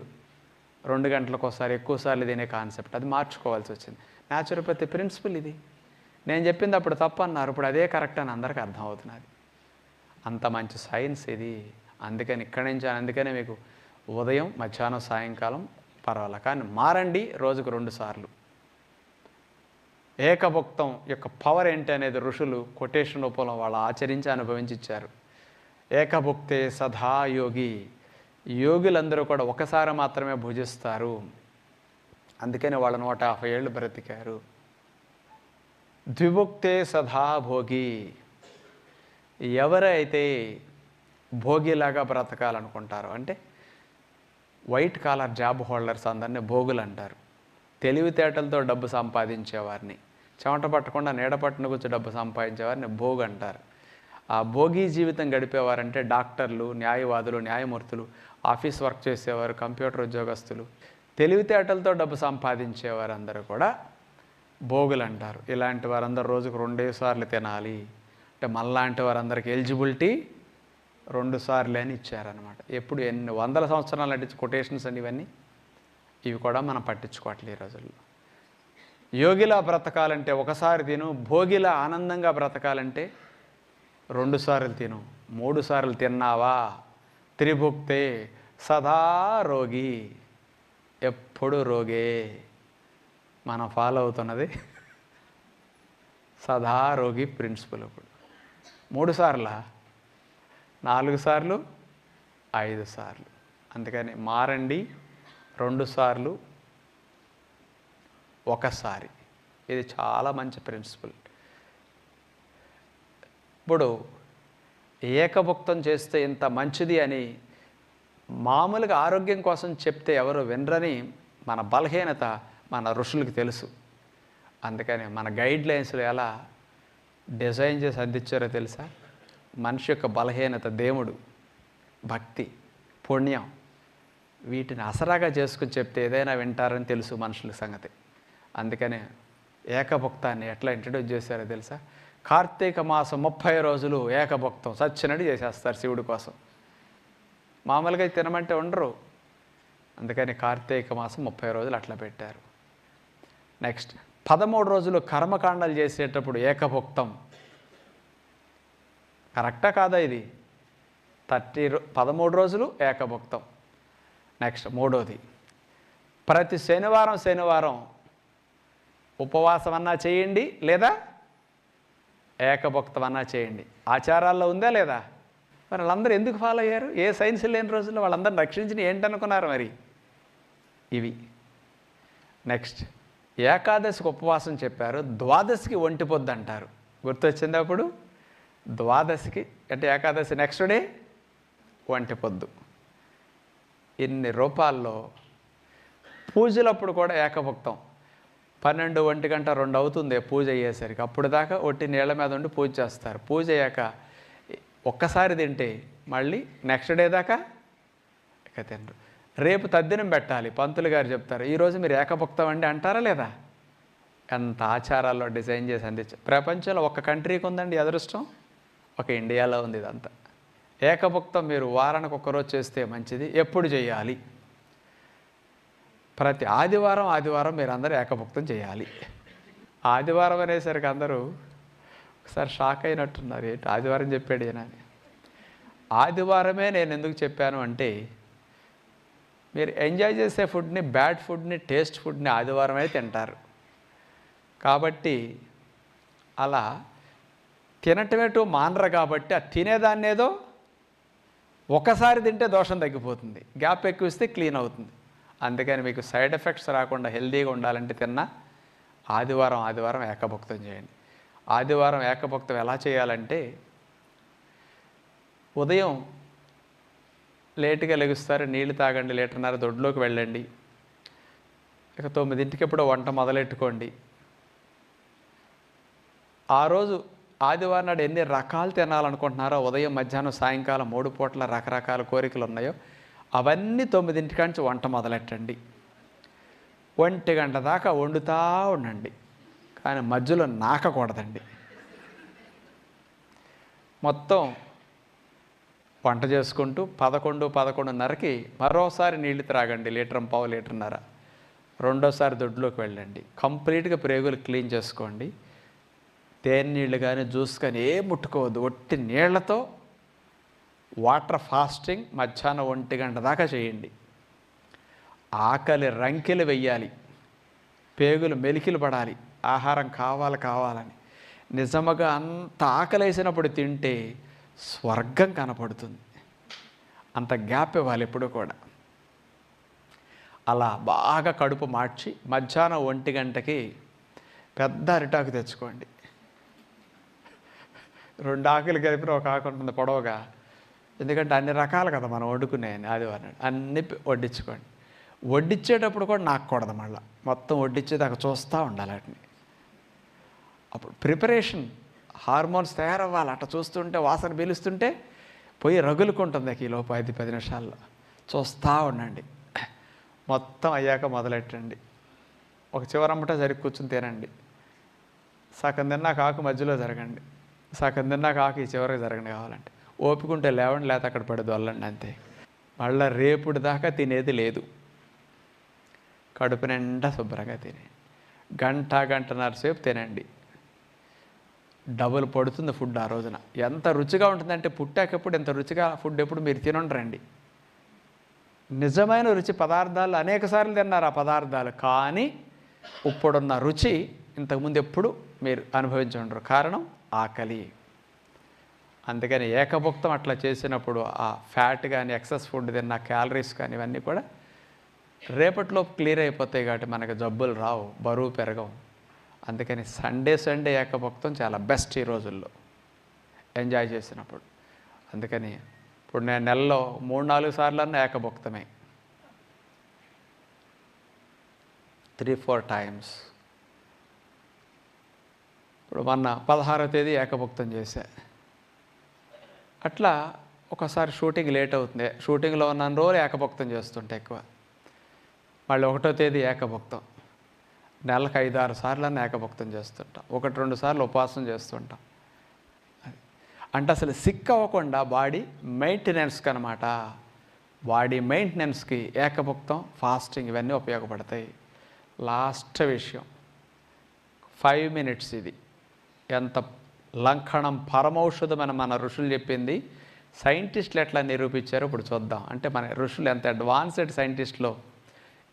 2 గంటలకు ఒకసారి ఎక్కువసార్లు తినే కాన్సెప్ట్, అది మార్చుకోవాల్సి వచ్చింది. న్యాచురోపతి ప్రిన్సిపల్ ఇది. నేను చెప్పింది అప్పుడు తప్పు అన్నారు, ఇప్పుడు అదే కరెక్ట్ అని అందరికీ అర్థమవుతున్నది. అంత మంచి సైన్స్ ఇది. అందుకని ఇక్కడి నుంచి అందుకనే మీకు ఉదయం, మధ్యాహ్నం, సాయంకాలం పర్వాలేదు, కానీ మారండి రోజుకు 2 సార్లు. ఏకభుక్తం యొక్క పవర్ ఏంటి అనేది ఋషులు కొటేషన్ రూపంలో వాళ్ళు ఆచరించి అనుభవించి ఇచ్చారు. ఏకభుక్తే సదా యోగి. యోగులందరూ కూడా ఒకసారి మాత్రమే భుజిస్తారు, అందుకని వాళ్ళు 150 ఏళ్ళు బ్రతికారు. ద్విభుక్తే సదా భోగి. ఎవరైతే భోగిలాగా బ్రతకాలనుకుంటారో, అంటే వైట్ కాలర్ జాబ్ హోల్డర్స్ అందరినీ భోగులు అంటారు. తెలివితేటలతో డబ్బు సంపాదించేవారిని, చెమట పట్టకుండా నీడ పట్టున కూర్చో డబ్బు సంపాదించేవారిని భోగి అంటారు. ఆ భోగి జీవితం గడిపేవారంటే డాక్టర్లు, న్యాయవాదులు, న్యాయమూర్తులు, ఆఫీస్ వర్క్ చేసేవారు, కంప్యూటర్ ఉద్యోగస్తులు, తెలివితేటలతో డబ్బు సంపాదించేవారు అందరూ కూడా భోగులు అంటారు. ఇలాంటి వారందరూ రోజుకు 2 సార్లు తినాలి. అంటే మనలాంటి వారందరికీ ఎలిజిబిలిటీ 2 సార్లు అని ఇచ్చారనమాట. ఎప్పుడు ఎన్ని వందల సంవత్సరాలు నటించి కొటేషన్స్ అని ఇవన్నీ, ఇవి కూడా మనం పట్టించుకోవట్లేదు ఈ రోజుల్లో. యోగిలా బ్రతకాలంటే ఒకసారి తిను, భోగిలా ఆనందంగా బ్రతకాలంటే 2 సార్లు తిను. 3 సార్లు తిన్నావా త్రిభుక్తే సదా రోగి. ఎప్పుడు రోగే. మనం ఫాలో అవుతున్నది సదా రోగి ప్రిన్సిపల్. ఇప్పుడు 3 సార్లా, 4 సార్లు, 5 సార్లు. అందుకని మారండి. 2 సార్లు, ఒకసారి. ఇది చాలా మంచి ప్రిన్సిపల్. ఇప్పుడు ఏకభుక్తం చేస్తే ఇంత మంచిది అని మామూలుగా ఆరోగ్యం కోసం చెప్తే ఎవరు వినరని మన బలహీనత మన ఋషులకు తెలుసు. అందుకని మన గైడ్లైన్స్లో ఎలా డిజైన్ చేసి అందించారో తెలుసా? మనిషి యొక్క బలహీనత దేవుడు, భక్తి, పుణ్యం, వీటిని అసరాగా చేసుకుని చెప్తే ఏదైనా వింటారని తెలుసు మనుషుల సంగతి. అందుకనే ఏకభుక్తాన్ని ఎట్లా ఇంట్రడ్యూస్ చేశారో తెలుసా? కార్తీక మాసం 30 రోజులు ఏకభుక్తం సచ్చినట్టు చేసేస్తారు శివుడి కోసం. మామూలుగా తినమంటే ఉండరు. అందుకని కార్తీక మాసం 30 రోజులు అట్లా పెట్టారు. నెక్స్ట్ 13 రోజులు కర్మకాండాలు చేసేటప్పుడు ఏకభుక్తం. కరెక్టా కాదా ఇది? 13 రోజులు ఏకభుక్తం. నెక్స్ట్ 3వది, ప్రతి శనివారం ఉపవాసం అన్నా చేయండి, లేదా ఏకభుక్తం అన్నా చేయండి. ఆచారాల్లో ఉందా లేదా? మరి వాళ్ళందరూ ఎందుకు ఫాలో అయ్యారు? ఏ సైన్స్ లేని రోజుల్లో వాళ్ళందరిని రక్షించిన ఏంటనుకున్నారు మరి? ఇవి. నెక్స్ట్ ఏకాదశికి ఉపవాసం చెప్పారు, ద్వాదశికి ఒంటి పొద్దు అంటారు. గుర్తొచ్చింది అప్పుడు? ద్వాదశికి అంటే ఏకాదశి నెక్స్ట్ డే ఒంటి పొద్దు. ఇన్ని రూపాల్లో పూజలప్పుడు కూడా ఏకభుక్తం. 12, 1 గంట 2 అవుతుంది పూజ అయ్యేసరికి. అప్పుడు దాకా ఒట్టి నీళ్ళ మీద ఉండి పూజ చేస్తారు. పూజ అయ్యాక ఒక్కసారి తింటే మళ్ళీ నెక్స్ట్ డే దాకా ఇక తినరు. రేపు తద్దినం పెట్టాలి, పంతులు గారు చెప్తారు, ఈరోజు మీరు ఏకభుక్తం అండి అంటారా లేదా? ఎంత ఆచారాల్లో డిజైన్ చేసి అందించారు. ప్రపంచంలో ఒక్క కంట్రీకి ఉందండి అదృష్టం, ఒక ఇండియాలో ఉంది ఇదంతా. ఏకభుక్తం మీరు వారానికి 1 రోజు చేస్తే మంచిది. ఎప్పుడు చేయాలి? ప్రతి ఆదివారం ఆదివారం మీరందరూ ఏకభుక్తం చేయాలి. ఆదివారం అనేసరికి అందరూ ఒకసారి షాక్ అయినట్టున్నారు, ఏంటి ఆదివారం చెప్పాడు ఈయన అని. ఆదివారమే నేను ఎందుకు చెప్పాను అంటే, మీరు ఎంజాయ్ చేసే ఫుడ్ని, బ్యాడ్ ఫుడ్ని, టేస్ట్ ఫుడ్ని ఆదివారమే తింటారు. కాబట్టి అలా తినటమేటో మానరు కాబట్టి ఆ తినేదాన్ని ఏదో ఒకసారి తింటే దోషం తగ్గిపోతుంది, గ్యాప్ ఎక్కువ ఇస్తే క్లీన్ అవుతుంది. అందుకని మీకు సైడ్ ఎఫెక్ట్స్ రాకుండా హెల్తీగా ఉండాలంటే ఆదివారం ఆదివారం ఏకభుక్తం చేయండి. ఆదివారం ఏకభుక్తం ఎలా చేయాలంటే, ఉదయం లేటుగా లెగుస్తారు, నీళ్లు తాగండి, 1.5 లీటర్ దొడ్లోకి వెళ్ళండి. ఇక 9ంటికి ఎప్పుడో వంట మొదలెట్టుకోండి. ఆ రోజు ఆదివారం నాడు ఎన్ని రకాలు తినాలనుకుంటున్నారో, ఉదయం మధ్యాహ్నం సాయంకాలం 3 పూట్ల రకరకాల కోరికలు ఉన్నాయో అవన్నీ 9ంటికి నుంచి వంట మొదలెట్టండి. 1 గంట దాకా వండుతూ ఉండండి, కానీ మధ్యలో నాకకూడదండి. మొత్తం వంట చేసుకుంటూ 11:30కి మరోసారి నీళ్లు త్రాగండి, 1.5 లీటర్. రెండోసారి దొడ్లోకి వెళ్ళండి, కంప్లీట్గా ప్రేగులు క్లీన్ చేసుకోండి. తేనె నీళ్ళు కానీ జ్యూస్ కానీ ఏం ముట్టుకోవద్దు, ఒట్టి నీళ్లతో వాటర్ ఫాస్టింగ్ మధ్యాహ్నం 1 గంట దాకా చేయండి. ఆకలి రంకెలు వెయ్యాలి, పేగులు మెలికిలు పడాలి, ఆహారం కావాలని. నిజముగా అంత ఆకలేసినప్పుడు తింటే స్వర్గం కనపడుతుంది. అంత గ్యాప్ ఇవ్వాలి ఎప్పుడు కూడా. అలా బాగా కడుపు మార్చి మధ్యాహ్నం 1 గంటకి పెద్ద అరిటాకు తెచ్చుకోండి. 2 ఆకులు కలిపిన ఒక ఆకు ఉంటుంది పొడవుగా, ఎందుకంటే అన్ని రకాలు కదా మనం వండుకునే ఆదివారం. అన్నీ వడ్డించుకోండి. వడ్డించేటప్పుడు కూడా నాకూడదు, మళ్ళీ మొత్తం వడ్డించేదాకా చూస్తూ ఉండాలి వాటిని. అప్పుడు ప్రిపరేషన్, హార్మోన్స్ తయారవ్వాలి. అట్లా చూస్తుంటే, వాసన పీలుస్తుంటే పోయి రగులుకుంటుంది. ఈలోపు 5-10 నిమిషాల్లో చూస్తూ ఉండండి. మొత్తం అయ్యాక మొదలెట్టండి. ఒక చివరమ్మట సరిగ్గా కూర్చుని తినండి. సగం తిన్నాక ఆకు మధ్యలో జరగండి, సగం తిన్నాక ఆకు ఈ చివరికి జరగండి. కావాలంటే ఓపికంటే లేవండి, లేకపోతే అక్కడ పడేది వల్లండి, అంతే. మళ్ళీ రేపుడి దాకా తినేది లేదు. కడుపు నిండా శుభ్రంగా తిని గంటన్నర సేపు తినండి. డబుల్ పడుతుంది ఫుడ్ ఆ రోజున. ఎంత రుచిగా ఉంటుందంటే, పుట్టాకెప్పుడు ఇంత రుచిగా ఫుడ్ ఎప్పుడు మీరు తినండి. నిజమైన రుచి పదార్థాలు అనేక సార్లు తిన్నారు ఆ పదార్థాలు, కానీ ఇప్పుడున్న రుచి ఇంతకుముందు ఎప్పుడు మీరు అనుభవించి ఉండరు. కారణం ఆకలి. అందుకని ఏకభుక్తం అట్లా చేసినప్పుడు ఆ ఫ్యాట్ కానీ, ఎక్సెస్ ఫుడ్ తిన్న క్యాలరీస్ కానీ ఇవన్నీ కూడా రేపట్లో క్లియర్ అయిపోతాయి. కాబట్టి మనకు జబ్బులు రావు, బరువు పెరగవు. అందుకని సండే ఏకభుక్తం చాలా బెస్ట్ ఈ రోజుల్లో ఎంజాయ్ చేసినప్పుడు. అందుకని ఇప్పుడు నేను నెలలో 3-4 సార్లన్నా ఏకభుక్తమే, 3-4 టైమ్స్. ఇప్పుడు మొన్న 16వ తేదీ ఏకభుక్తం చేశా. అట్లా ఒకసారి షూటింగ్ లేట్ అవుతుంది, షూటింగ్లో ఉన్న రోజులు ఏకభుక్తం చేస్తుంటే ఎక్కువ. మళ్ళీ 1వ తేదీ ఏకభుక్తం. నెలకు 5-6 సార్లన్నా ఏకభుక్తం చేస్తుంటాం, 1-2 సార్లు ఉపవాసం చేస్తుంటాం. అంటే అసలు సిక్ అవ్వకుండా బాడీ మెయింటెనెన్స్కి అనమాట. బాడీ మెయింటెనెన్స్కి ఏకభుక్తం, ఫాస్టింగ్ ఇవన్నీ ఉపయోగపడతాయి. లాస్ట్ విషయం 5 మినిట్స్. ఇది ఎంత లంకణం, పరమౌషధం మన ఋషులు చెప్పింది. సైంటిస్టులు ఎట్లా నిరూపించారో ఇప్పుడు చూద్దాం. అంటే మన ఋషులు ఎంత అడ్వాన్స్డ్ సైంటిస్టులో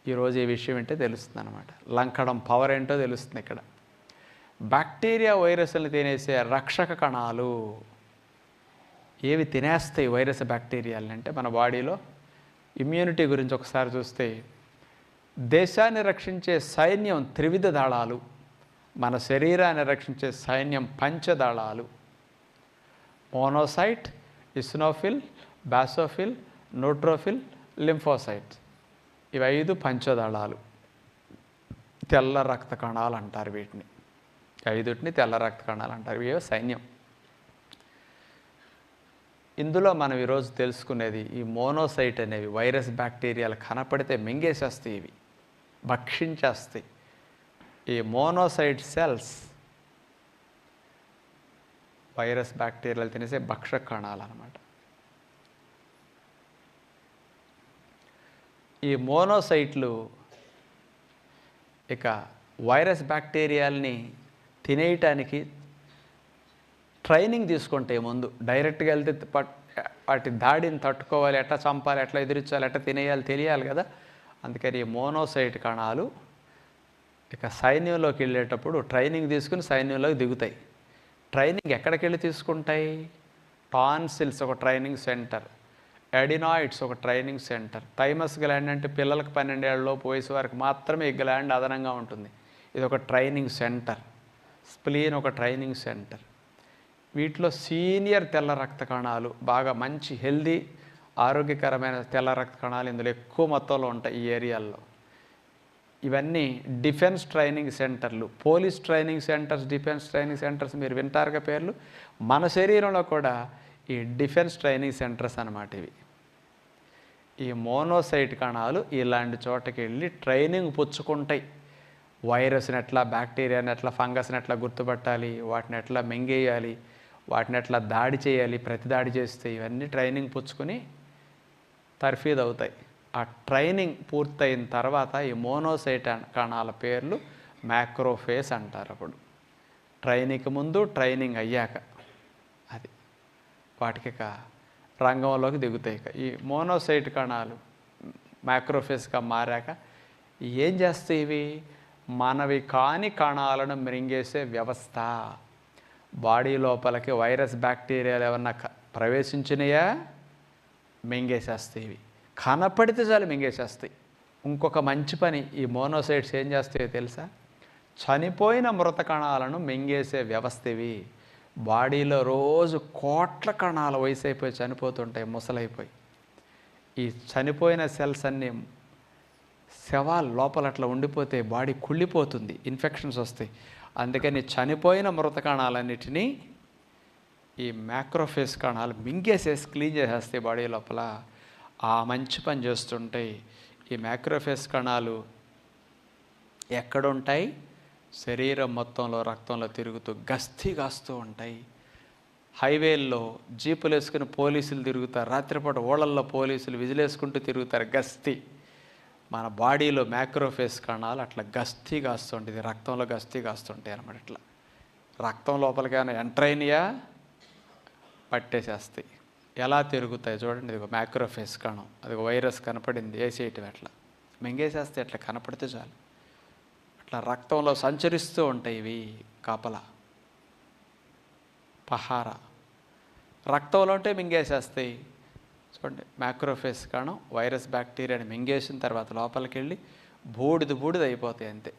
ఈరోజు ఈ విషయం ఏంటో తెలుస్తుంది అనమాట. లంకడం పవర్ ఏంటో తెలుస్తుంది ఇక్కడ. బ్యాక్టీరియా వైరస్ని తినేసే రక్షక కణాలు ఏవి తినేస్తాయి వైరస్ బ్యాక్టీరియాలని అంటే, మన బాడీలో ఇమ్యూనిటీ గురించి ఒకసారి చూస్తే, దేశాన్ని రక్షించే సైన్యం 3 దళాలు, మన శరీరాన్ని రక్షించే సైన్యం 5 దళాలు. Monocyte, eosinophil, basophil, neutrophil, lymphocyte. ఇవి 5 పంచదళాలు. తెల్ల రక్త కణాలు అంటారు వీటిని. 5టిని తెల్ల రక్త కణాలు అంటారు. ఇవే సైన్యం. ఇందులో మనం ఈరోజు తెలుసుకునేది, ఈ మోనోసైట్ అనేవి వైరస్ బ్యాక్టీరియాలు కనపడితే మింగేసేస్తాయి, ఇవి భక్షించేస్తాయి. ఈ మోనోసైట్ సెల్స్ వైరస్ బ్యాక్టీరియాలు తినేసే భక్షక కణాలు అన్నమాట. ఈ మోనోసైట్లు ఇక వైరస్ బ్యాక్టీరియాల్ని తినేయటానికి ట్రైనింగ్ తీసుకుంటే ముందు డైరెక్ట్గా వెళ్తే వాటి దాడిని తట్టుకోవాలి, ఎట్లా చంపాలి, ఎట్లా ఎదిరించాలి, ఎట్లా తినేయాలి తెలియాలి కదా. అందుకని ఈ మోనోసైట్ కణాలు ఇక సైన్యంలోకి వెళ్ళేటప్పుడు ట్రైనింగ్ తీసుకుని సైన్యంలోకి దిగుతాయి. ట్రైనింగ్ ఎక్కడికి వెళ్ళి తీసుకుంటాయి? టాన్సిల్స్ ఒక ట్రైనింగ్ సెంటర్, ఎడినాయిడ్స్ ఒక ట్రైనింగ్ సెంటర్. థైమస్ గ్లాండ్ అంటే పిల్లలకు 12 ఏళ్ళలోపు వయసు వారికి మాత్రమే ఈ గ్లాండ్ అదనంగా ఉంటుంది. ఇది ఒక ట్రైనింగ్ సెంటర్. స్ప్లీన్ ఒక ట్రైనింగ్ సెంటర్. వీటిలో సీనియర్ తెల్ల రక్త కణాలు, బాగా మంచి హెల్దీ ఆరోగ్యకరమైన తెల్ల రక్త కణాలు ఇందులో ఎక్కువ మొత్తంలో ఉంటాయి ఈ ఏరియాల్లో. ఇవన్నీ డిఫెన్స్ ట్రైనింగ్ సెంటర్లు, police training centres, defence training centres మీరు వింటారుగా పేర్లు. మన శరీరంలో కూడా ఈ డిఫెన్స్ ట్రైనింగ్ సెంటర్స్ అన్నమాట ఇవి. ఈ మోనోసైట్ కణాలు ఇలాంటి చోటకి వెళ్ళి ట్రైనింగ్ పుచ్చుకుంటాయి. వైరస్ని ఎట్లా, బ్యాక్టీరియాని ఎట్లా, ఫంగస్ని ఎట్లా గుర్తుపట్టాలి, వాటిని ఎట్లా మింగేయాలి, వాటిని ఎట్లా దాడి చేయాలి, ప్రతిదాడి చేస్తే ఇవన్నీ ట్రైనింగ్ పుచ్చుకొని తర్ఫీదు అవుతాయి. ఆ ట్రైనింగ్ పూర్తయిన తర్వాత ఈ మోనోసైట్ కణాల పేర్లు మ్యాక్రోఫేజ్ అంటారు. అప్పుడు ట్రైనింగ్కి ముందు, ట్రైనింగ్ అయ్యాక అది వాటికి రంగంలోకి దిగుతాయి. ఈ మోనోసైట్ కణాలు మ్యాక్రోఫేజ్గా మారాక ఏం చేస్తాయి? ఇవి మనవి కాని కణాలను మింగేసే వ్యవస్థ. బాడీ లోపలికి వైరస్ బ్యాక్టీరియాలు ఏమన్నా ప్రవేశించినాయా మింగేసేస్తాయి. ఇవి కనపడితే చాలు మింగేసేస్తాయి. ఇంకొక మంచి పని ఈ మోనోసైట్స్ ఏం చేస్తాయో తెలుసా? చనిపోయిన మృత కణాలను మింగేసే వ్యవస్థ ఇవి. బాడీలో రోజు కోట్ల కణాల వయసు అయిపోయి చనిపోతుంటాయి, ముసలైపోయి. ఈ చనిపోయిన సెల్స్ అన్నీ శవాల లోపల అట్లా ఉండిపోతే బాడీ కుళ్ళిపోతుంది, ఇన్ఫెక్షన్స్ వస్తాయి. అందుకని చనిపోయిన మృత కణాలన్నిటినీ ఈ మ్యాక్రోఫేజ్ కణాలు మింగేసేసి క్లీన్ చేసేస్తాయి బాడీ లోపల. ఆ మంచి పని చేస్తుంటాయి. ఈ మ్యాక్రోఫేజ్ కణాలు ఎక్కడుంటాయి? శరీరం మొత్తంలో రక్తంలో తిరుగుతూ గస్తీ కాస్తూ ఉంటాయి. హైవేల్లో జీపులు వేసుకుని పోలీసులు తిరుగుతారు, రాత్రిపూట ఓళ్ళల్లో పోలీసులు విజిలేసుకుంటూ తిరుగుతారు, గస్తీ. మన బాడీలో మ్యాక్రోఫేజ్ కణాలు అట్లా గస్తీ కాస్తుంటుంది, రక్తంలో గస్తీ కాస్తుంటాయి అన్నమాట. ఇట్లా రక్తం లోపలికి ఏమైనా ఎంటర్ అయినాయా పట్టేసేస్తాయి. ఎలా తిరుగుతాయి చూడండి. ఇది మ్యాక్రోఫేజ్ కణం, అది వైరస్ కనపడింది, వేసేయటం అట్లా మింగేసేస్తే అట్లా కనపడితే చాలు. అట్లా రక్తంలో సంచరిస్తూ ఉంటాయి ఇవి కాపలా పహార. రక్తంలో ఉంటే మింగేసేస్తాయి. చూడండి, మ్యాక్రోఫేజ్ కణం వైరస్ బ్యాక్టీరియాని మింగేసిన తర్వాత లోపలికి వెళ్ళి బూడిద అయిపోతాయి అంతే.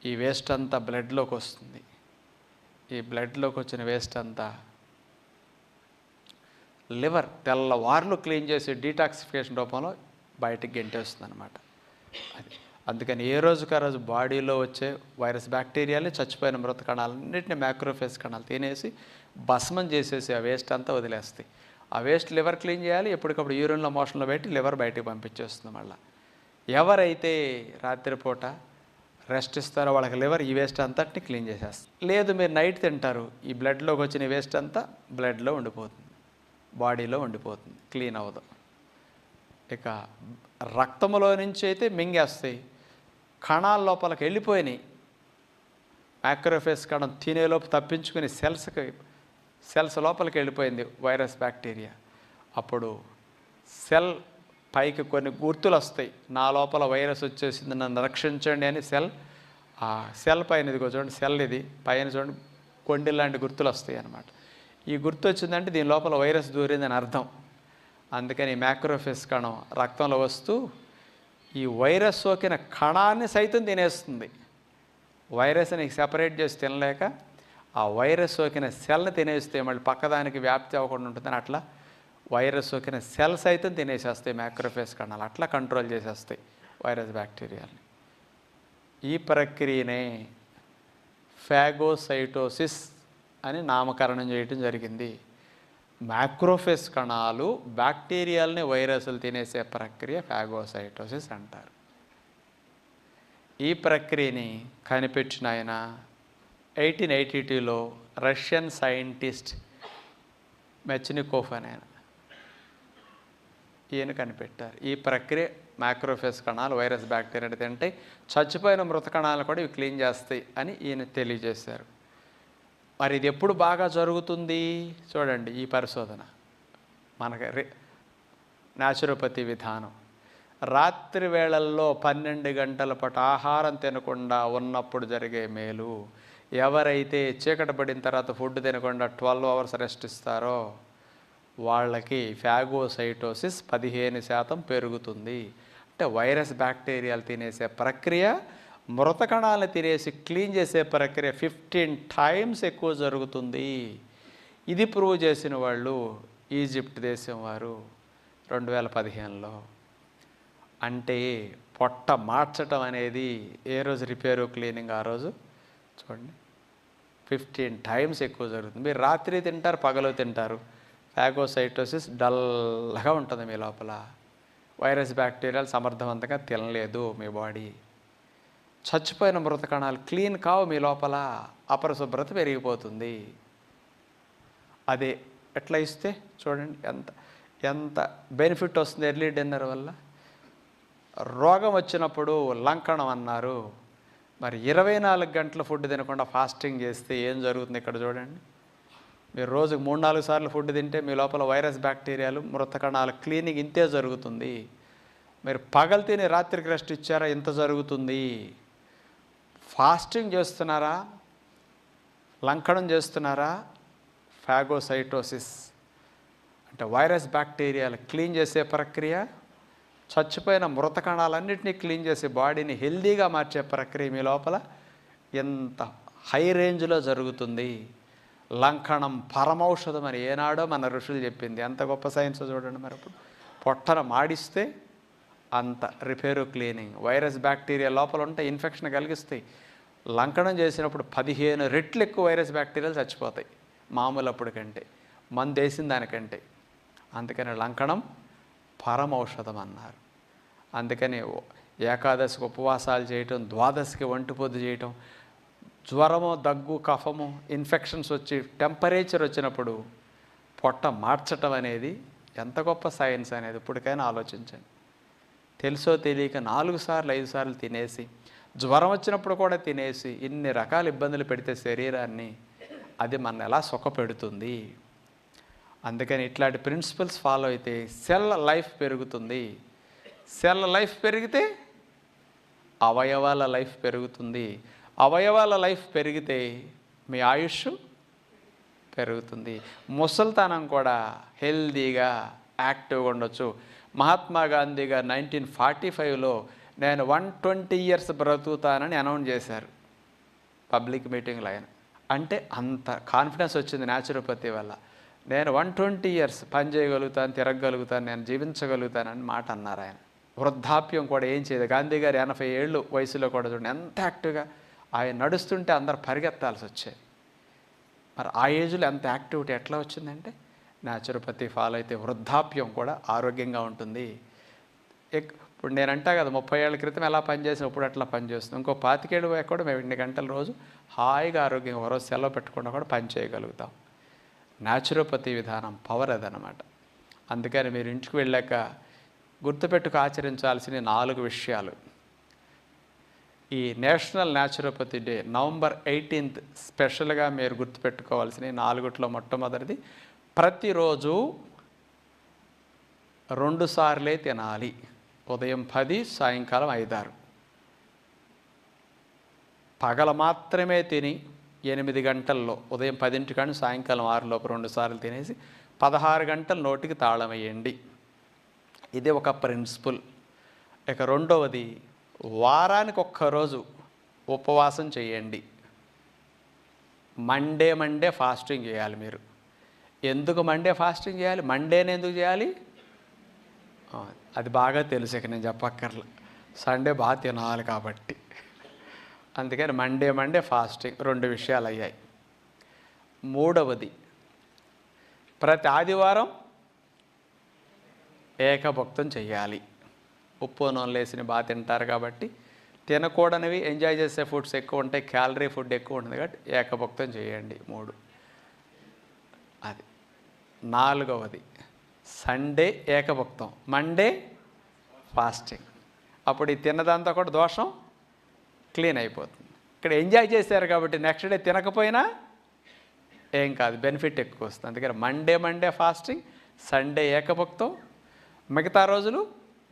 ఈ వేస్ట్ అంతా బ్లడ్లోకి వస్తుంది. ఈ బ్లడ్లోకి వచ్చిన వేస్ట్ అంతా లివర్ తెల్లవార్లు క్లీన్ చేసి డీటాక్సిఫికేషన్ రూపంలో బయటికి గెంటేస్తుంది అనమాట. అది అందుకని ఏ రోజుకి ఆ రోజు బాడీలో వచ్చే వైరస్ బ్యాక్టీరియాలు, చచ్చిపోయిన మృత కణాలన్నింటినీ మ్యాక్రోఫేజ్ కణాలు తినేసి భస్మం చేసేసి ఆ వేస్ట్ అంతా వదిలేస్తాయి. ఆ వేస్ట్ లివర్ క్లీన్ చేయాలి, ఎప్పటికప్పుడు యూరిన్లో మోషన్లో పెట్టి లివర్ బయటికి పంపించేస్తుంది. మళ్ళీ ఎవరైతే రాత్రిపూట రెస్ట్ ఇస్తారో వాళ్ళకి లివర్ ఈ వేస్ట్ అంతటిని క్లీన్ చేసేస్తుంది. లేదు మీరు నైట్ తింటారు, ఈ బ్లడ్లోకి వచ్చిన వేస్ట్ అంతా బ్లడ్లో ఉండిపోతుంది, బాడీలో ఉండిపోతుంది, క్లీన్ అవ్వదు. ఇక రక్తంలో నుంచి అయితే మింగేస్తాయి. కణాల లోపలికి వెళ్ళిపోయినాయి. మ్యాక్రోఫేజ్ కణం తినేలోపు తప్పించుకుని సెల్స్ లోపలికి వెళ్ళిపోయింది వైరస్ బ్యాక్టీరియా. అప్పుడు సెల్ పైకి కొన్ని గుర్తులు వస్తాయి, నా లోపల వైరస్ వచ్చేసింది, నన్ను రక్షించండి అని. ఆ సెల్ పైన ఇదిగో చూడండి, సెల్ ఇది పైన చూడండి, కొండి లాంటి గుర్తులు వస్తాయి అన్నమాట. ఈ గుర్తు వచ్చిందంటే దీని లోపల వైరస్ దూరిందని అర్థం. అందుకని మ్యాక్రోఫేజ్ కణం రక్తంలో వస్తూ ఈ వైరస్ సోకిన కణాన్ని సైతం తినేస్తుంది. వైరస్ని సెపరేట్ చేసి తినలేక ఆ వైరస్ సోకిన సెల్ని తినేస్తే మళ్ళీ పక్కదానికి వ్యాప్తి అవ్వకుండా ఉంటుందని అట్లా వైరస్ సోకిన సెల్ సైతం తినేసేస్తాయి మ్యాక్రోఫేజ్ కణాలు. అట్లా కంట్రోల్ చేసేస్తాయి వైరస్ బ్యాక్టీరియాని. ఈ ప్రక్రియనే ఫాగోసైటోసిస్ అని నామకరణం చేయటం జరిగింది. మ్యాక్రోఫేజ్ కణాలు బ్యాక్టీరియాలని, వైరస్లు తినేసే ప్రక్రియ ఫాగోసైటోసిస్ అంటారు. ఈ ప్రక్రియని కనిపెట్టిన ఆయన 1882లో రష్యన్ సైంటిస్ట్ మెచ్నికోఫ్ అని ఆయన. ఈయన కనిపెట్టారు. ఈ ప్రక్రియ మ్యాక్రోఫేజ్ కణాలు వైరస్ బ్యాక్టీరియా తింటే చచ్చిపోయిన మృత కణాలు కూడా ఇవి క్లీన్ చేస్తాయి అని ఈయన తెలియజేశారు. మరి ఇది ఎప్పుడు బాగా జరుగుతుంది చూడండి ఈ పరిశోధన. మనకి న్యాచురోపతి విధానం రాత్రి వేళల్లో 12 గంటల పాటు ఆహారం తినకుండా ఉన్నప్పుడు జరిగే మేలు. ఎవరైతే చీకటి పడిన తర్వాత ఫుడ్ తినకుండా 12 అవర్స్ రెస్ట్ ఇస్తారో వాళ్ళకి ఫాగోసైటోసిస్ 15% పెరుగుతుంది. అంటే వైరస్ బ్యాక్టీరియాలు తినేసే ప్రక్రియ మృత కణాలను తినేసి క్లీన్ చేసే ప్రక్రియ 15 టైమ్స్ ఎక్కువ జరుగుతుంది. ఇది ప్రూవ్ చేసిన వాళ్ళు ఈజిప్ట్ దేశం వారు 2015లో. అంటే పొట్ట మార్చటం అనేది ఏ రోజు రిపేరు క్లీనింగ్ ఆ రోజు చూడండి 15 టైమ్స్ ఎక్కువ జరుగుతుంది. మీరు రాత్రి తింటారు, పగలు తింటారు, ఫాగోసైటోసిస్ డల్గా ఉంటుంది మీ లోపల. వైరస్ బ్యాక్టీరియాలు సమర్థవంతంగా తినలేదు మీ బాడీ. చచ్చిపోయిన మృత కణాలు క్లీన్ కావు మీ లోపల, అపరిశుభ్రత పెరిగిపోతుంది. అదే ఎట్లా ఇస్తే చూడండి ఎంత బెనిఫిట్ వస్తుంది ఎర్లీ డిన్నర్ వల్ల. రోగం వచ్చినప్పుడు లంకణం అన్నారు. మరి 24 గంటల ఫుడ్ తినకుండా ఫాస్టింగ్ చేస్తే ఏం జరుగుతుంది ఇక్కడ చూడండి. మీరు రోజుకు 3-4 సార్లు ఫుడ్ తింటే మీ లోపల వైరస్ బ్యాక్టీరియాలు మృత కణాల క్లీనింగ్ ఇంతే జరుగుతుంది. మీరు పగలు తిని రాత్రికి రెస్ట్ ఇచ్చారా ఇంత జరుగుతుంది. ఫాస్టింగ్ చేస్తున్నారా, లంకణం చేస్తున్నారా, ఫాగోసైటోసిస్ అంటే వైరస్ బ్యాక్టీరియాలు క్లీన్ చేసే ప్రక్రియ, చచ్చిపోయిన మృత కణాలన్నింటినీ క్లీన్ చేసి బాడీని హెల్దీగా మార్చే ప్రక్రియ మీ లోపల ఎంత హై రేంజ్లో జరుగుతుంది. లంకణం పరమౌషధం అని ఏనాడో మన ఋషులు చెప్పింది. ఎంత గొప్ప సైన్స్ చూడండి. మరి ఇప్పుడు పొట్టన మాడిస్తే అంత రిపేరు క్లీనింగ్. వైరస్ బ్యాక్టీరియా లోపల ఉంటే ఇన్ఫెక్షన్ కలిగిస్తాయి. లంకణం చేసినప్పుడు 15 రెట్లు ఎక్కువ వైరస్ బ్యాక్టీరియాలు చచ్చిపోతాయి మామూలు అప్పుడు కంటే, మందు వేసిన దానికంటే. అందుకని లంకణం పరమౌషధం అన్నారు. అందుకని ఏకాదశికి ఉపవాసాలు చేయటం, ద్వాదశికి ఒంటి పొద్దు చేయటం, జ్వరము, దగ్గు, కఫము, ఇన్ఫెక్షన్స్ వచ్చి టెంపరేచర్ వచ్చినప్పుడు పొట్ట మార్చటం అనేది ఎంత గొప్ప సైన్స్ అనేది ఇప్పటికైనా ఆలోచించండి. తెలుసో తెలియక 4 సార్లు 5 సార్లు తినేసి, జ్వరం వచ్చినప్పుడు కూడా తినేసి ఇన్ని రకాల ఇబ్బందులు పెడితే శరీరాన్ని అది మన ఎలా సుఖపెడుతుంది. అందుకని ఇట్లాంటి ప్రిన్సిపల్స్ ఫాలో అయితే సెల్ లైఫ్ పెరుగుతుంది. సెల్ లైఫ్ పెరిగితే అవయవాల లైఫ్ పెరుగుతుంది. అవయవాల లైఫ్ పెరిగితే మీ ఆయుష్ పెరుగుతుంది. ముసల్తనం కూడా హెల్దీగా యాక్టివ్గా ఉండొచ్చు. మహాత్మా గాంధీ గారు 1945లో నేను 120 ఇయర్స్ బ్రతుకుతానని అనౌన్స్ చేశారు పబ్లిక్ మీటింగ్లో ఆయన. అంటే అంత కాన్ఫిడెన్స్ వచ్చింది న్యాచురోపతి వల్ల. నేను 120 ఇయర్స్ పని చేయగలుగుతాను, తిరగగలుగుతాను, నేను జీవించగలుగుతానని మాట అన్నారు ఆయన. వృద్ధాప్యం కూడా ఏం చేయదు. గాంధీ గారు 80 ఏళ్ళు వయసులో కూడా చూడండి ఎంత యాక్టివ్గా. ఆయన నడుస్తుంటే అందరు పరిగెత్తాల్సి వచ్చేది. మరి ఆ ఏజ్లో ఎంత యాక్టివిటీ ఎట్లా వచ్చిందంటే న్యాచురోపతి ఫాలో అయితే వృద్ధాప్యం కూడా ఆరోగ్యంగా ఉంటుంది. ఇప్పుడు నేను అంటా కదా 30 ఏళ్ళ క్రితం ఎలా పనిచేసిన ఇప్పుడు అట్లా పనిచేస్తుంది. ఇంకో 25 ఏళ్ళు కూడా మేము 2 గంటల రోజు హాయిగా ఆరోగ్యంగా రోజు సెలవు పెట్టకుండా కూడా పని చేయగలుగుతాం. న్యాచురోపతి విధానం పవర్ అదనమాట. అందుకని మీరు ఇంటికి వెళ్ళాక గుర్తుపెట్టుకు ఆచరించాల్సిన 4 విషయాలు. ఈ national naturopathy day November 18th స్పెషల్గా మీరు గుర్తుపెట్టుకోవాల్సిన 4 మొట్టమొదటిది, ప్రతిరోజు 2 సార్లే తినాలి. ఉదయం 10, సాయంకాలం 5-6. పగల మాత్రమే తిని 8 గంటల్లో ఉదయం 10 కానీ సాయంకాలం 6 లోపు 2 సార్లు తినేసి 16 గంటలు నోటికి తాళం వేయండి. ఇది ఒక ప్రిన్సిపల్. ఇక రెండవది, వారానికి 1 రోజు ఉపవాసం చేయండి. మండే ఫాస్టింగ్ చేయాలి మీరు. ఎందుకు మండే ఫాస్టింగ్ చేయాలి? మండేని ఎందుకు చేయాలి? అది బాగా తెలుసు, ఇక నేను చెప్పక్కర్లా. సండే బాగా తినాలి కాబట్టి. అందుకని మండే ఫాస్టింగ్. 2 విషయాలు అయ్యాయి. మూడవది, ప్రతి ఆదివారం ఏకభుక్తం చెయ్యాలి. ఉప్పు నూనె లేసిన బాగా తింటారు కాబట్టి తినకూడనివి ఎంజాయ్ చేసే ఫుడ్స్ ఎక్కువ ఉంటాయి, క్యాలరీ ఫుడ్ ఎక్కువ ఉంటుంది కాబట్టి ఏకభుక్తం చేయండి. 3. అది. 4వది, సండే ఏకభుక్తం, మండే ఫాస్టింగ్. అప్పుడు ఈ తిన్నదంతా కూడా దోషం క్లీన్ అయిపోతుంది. ఇక్కడ ఎంజాయ్ చేశారు కాబట్టి నెక్స్ట్ డే తినకపోయినా ఏం కాదు, బెనిఫిట్ ఎక్కువ వస్తుంది. అందుకని మండే ఫాస్టింగ్, సండే ఏకభుక్తం, మిగతా రోజులు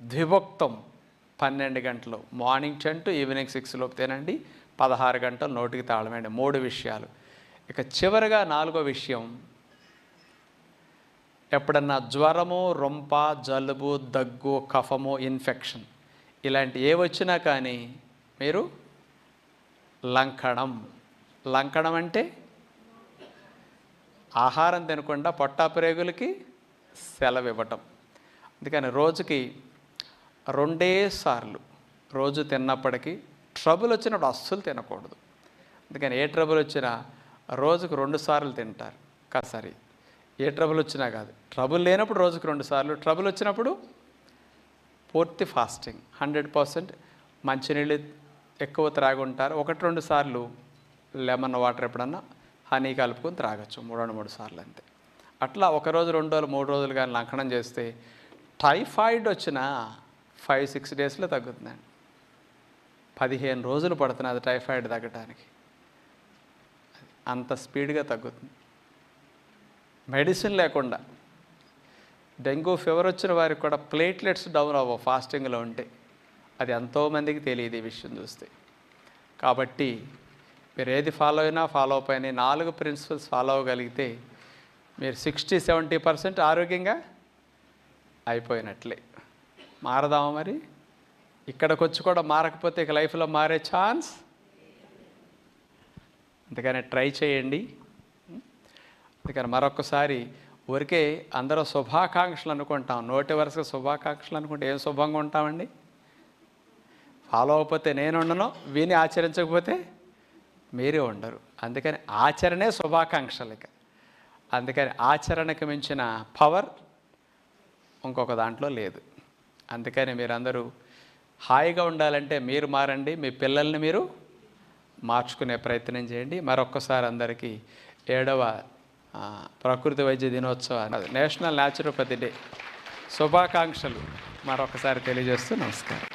ద్విభుక్తం. 12 గంటలు మార్నింగ్ 10 to ఈవినింగ్ 6 లోపు తినండి, 16 గంటలు నోటికి తాళమేయండి. 3 విషయాలు. ఇక చివరిగా 4వ విషయం, ఎప్పుడన్నా జ్వరము, రొంప, జలుబు, దగ్గు, కఫము, ఇన్ఫెక్షన్ ఇలాంటి ఏ వచ్చినా కానీ మీరు లంకణం అంటే ఆహారం తినకుండా పొట్టాప్రేగులకి సెలవు ఇవ్వటం. అందుకని రోజుకి 2 సార్లు రోజు తిన్నప్పటికీ ట్రబుల్ వచ్చినప్పుడు అస్సలు తినకూడదు. అందుకని ఏ ట్రబుల్ వచ్చినా రోజుకు 2 సార్లు తింటారు. సరే, ఏ ట్రబుల్ వచ్చినా కాదు, ట్రబుల్ లేనప్పుడు రోజుకు 2 సార్లు, ట్రబుల్ వచ్చినప్పుడు పూర్తి ఫాస్టింగ్ 100%. మంచినీళ్ళు ఎక్కువ త్రాగుంటారు, 1-2 సార్లు లెమన్ వాటర్ ఎప్పుడన్నా హనీ కలుపుకొని త్రాగచ్చు, 3 సార్లు అంతే. అట్లా 1 రోజు 2 రోజులు 3 రోజులు కానీ లంకనం చేస్తే టైఫాయిడ్ వచ్చిన 5-6 డేస్లో తగ్గుతుందండి. 15 రోజులు పడుతుంది అది టైఫాయిడ్ తగ్గడానికి, అంత స్పీడ్గా తగ్గుతుంది మెడిసిన్ లేకుండా. డెంగ్యూ ఫీవర్ వచ్చిన వారికి కూడా ప్లేట్లెట్స్ డౌన్ అవ్వవు ఫాస్టింగ్లో ఉంటే. అది ఎంతోమందికి తెలియదు ఈ విషయం చూస్తే. కాబట్టి మీరు ఏది ఫాలో అయినా 4 ప్రిన్సిపల్స్ ఫాలో అవ్వగలిగితే మీరు 60-70% ఆరోగ్యంగా అయిపోయినట్లే. మారదామా మరి? ఇక్కడికి వచ్చి కూడా మారకపోతే ఇక లైఫ్లో మారే ఛాన్స్. అందుకని ట్రై చేయండి. అందుకని మరొకసారి ఊరికే అందరూ శుభాకాంక్షలు అనుకుంటాం, నోటి వరుసగా శుభాకాంక్షలు అనుకుంటే ఏం శుభంగా ఉంటామండి? ఫాలో అవ్వకపోతే నేను ఉండను, విని ఆచరించకపోతే మీరే ఉండరు. అందుకని ఆచరణే శుభాకాంక్షలక. అందుకని ఆచరణకు మించిన పవర్ ఇంకొక దాంట్లో లేదు. అందుకని మీరందరూ హాయిగా ఉండాలంటే మీరు మారండి, మీ పిల్లల్ని మీరు మార్చుకునే ప్రయత్నం చేయండి. మరొక్కసారి అందరికీ 7వ ప్రకృతి వైద్య దినోత్సవ నేషనల్ న్యాచురోపతి డే శుభాకాంక్షలు మరొకసారి తెలియజేస్తూ నమస్కారం.